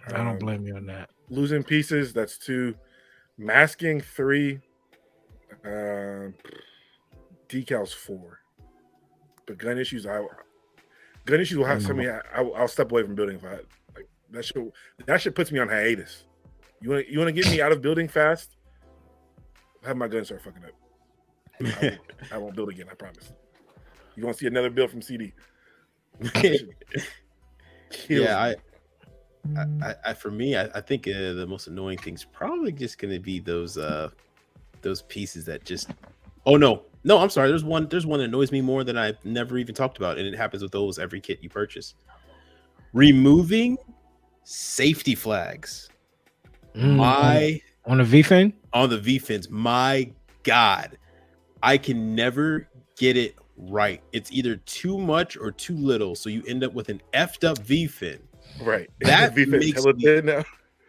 I don't blame you on that. Losing pieces, that's 2. Masking, 3. Decals, 4. But gun issues will have something. I'll step away from building if I like that shit puts me on hiatus. You want to get me out of building fast? Have my gun start fucking up. I won't build again. I promise. You want to see another build from CD? Yeah, I for me, I think the most annoying thing's probably just going to be those pieces that just. Oh no, I'm sorry. There's one that annoys me more than I've never even talked about, and it happens with those every kit you purchase. Removing safety flags. On the VFin? On the VFins. My God, I can never get it right. It's either too much or too little, so you end up with an effed up VFin. Right. That VFin's hella thin now.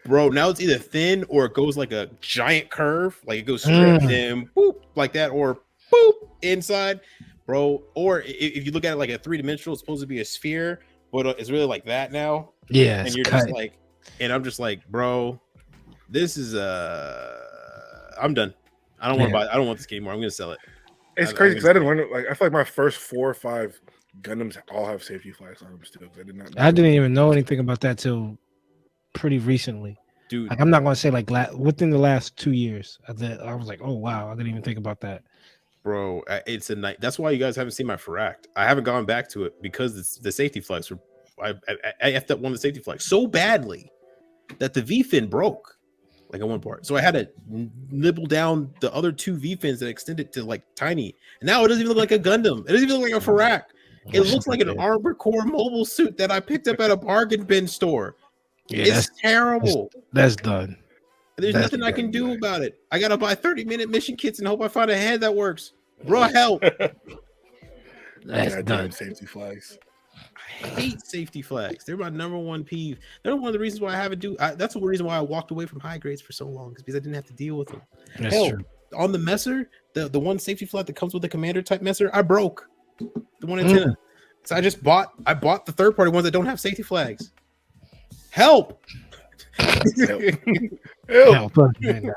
Bro, now it's either thin or it goes like a giant curve, like it goes straight in, boop, like that, or boop inside, bro. Or if you look at it like a 3-dimensional, it's supposed to be a sphere, but it's really like that now. Yeah, and you're just like, and I'm just like, bro, this is I'm done. I don't want to buy. I don't want this game anymore. I'm gonna sell it. It's crazy because I didn't wonder. Like, I feel like my first 4 or 5 Gundams all have safety flags on them still. I didn't even know anything about that till pretty recently, dude. Like, I'm not gonna say like within the last 2 years. I was like, oh wow, I didn't even think about that. Bro, it's a night. That's why you guys haven't seen my Farract. I haven't gone back to it because the safety flags were. I effed up one of the safety flags so badly that the V-fin broke, like on one part. So I had to nibble down the other 2 V-fins that extended to like tiny. And now it doesn't even look like a Gundam. It doesn't even look like a Farract. It looks like an Armored Core mobile suit that I picked up at a bargain bin store. Yeah, it's terrible. That's done. There's That's nothing I can do nice. about it. I gotta buy 30-minute mission kits and hope I find a head that works. Bro, help! That's Goddamn done. safety flags. I hate safety flags. They're my number one peeve. They're one of the reasons why I haven't that's the reason why I walked away from high grades for so long, is because I didn't have to deal with them. That's Hell, true. on the messer, the one safety flag that comes with the commander type messer, I broke the one antenna. So I bought the third party ones that don't have safety flags. Help! Help. Help us, man.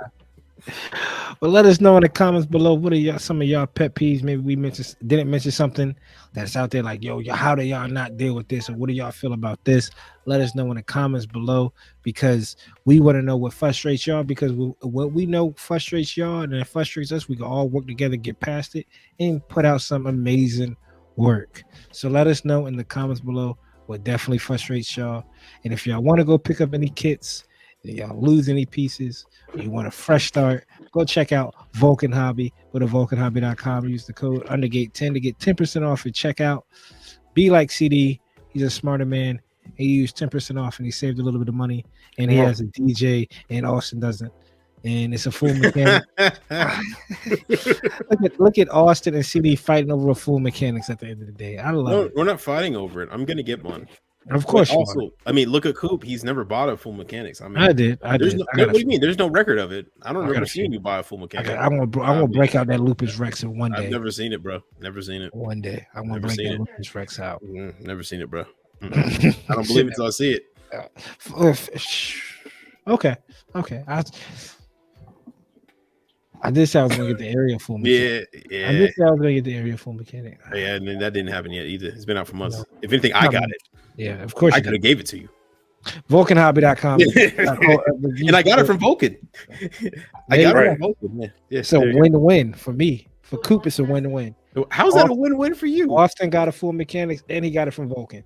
But let us know in the comments below, what are some of y'all pet peeves? Maybe we didn't mention something that's out there like, yo, how do y'all not deal with this, or what do y'all feel about this? Let us know in the comments below, because we want to know what frustrates y'all, because what we know frustrates y'all and it frustrates us. We can all work together, get past it, and put out some amazing work. So let us know in the comments below what definitely frustrates y'all. And if y'all want to go pick up any kits, y'all lose any pieces, you want a fresh start, go check out Vulcan Hobby. Go to vulcanhobby.com. Use the code Undergate10 to get 10% off your checkout. Be like CD. He's a smarter man. He used 10% off and he saved a little bit of money. And he has a DJ, and Austin doesn't. And it's a full mechanic. look at Austin and CD fighting over a full mechanics at the end of the day. I love it. We're not fighting over it. I'm gonna get one. Of course, also, I mean, look at Coop. He's never bought a full mechanics. I mean, I did. what do you mean? There's no record of it. I don't remember seeing you buy a full mechanic. I'm gonna break out that Lupus Rex in one day. I've never seen it, bro. Never seen it. One day, I'm gonna break that Lupus Rex out. Never seen it, bro. I don't believe it until I see it. Okay. I did say I was gonna get the area full mechanic. Yeah. I did say I was gonna get the area full mechanic. Yeah, and that didn't happen yet either. It's been out for months. No. If anything, I got it. Yeah, of course. I could have gave it to you. Vulcanhobby.com. And I got it from Vulcan. I got it from Vulcan. Yeah, so win-win for me. For Coop, it's a win-win. How's that a win-win for you? Austin got a full mechanics and he got it from Vulcan.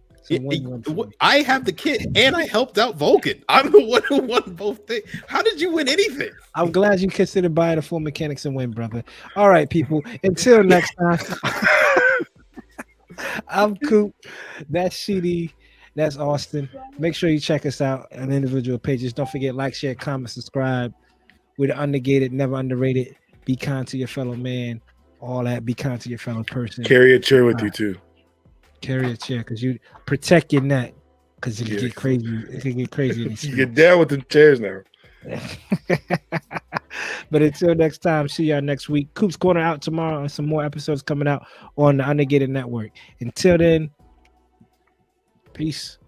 I have the kit and I helped out Vulcan. I'm the one who won both things. How did you win anything? I'm glad you considered buying a full mechanics and win, brother. All right, people. Until next time. I'm Coop. That's CD. That's Austin. Make sure you check us out on individual pages. Don't forget, like, share, comment, subscribe. We're the Undergated, never underrated. Be kind to your fellow man. All that. Be kind to your fellow person. Carry a chair with you too. Carry a chair, because you protect your neck, because it can get crazy. It can get crazy. You get down with the chairs now. But until next time, see y'all next week. Coop's Corner out tomorrow, and some more episodes coming out on the Undergated Network. Until then, peace.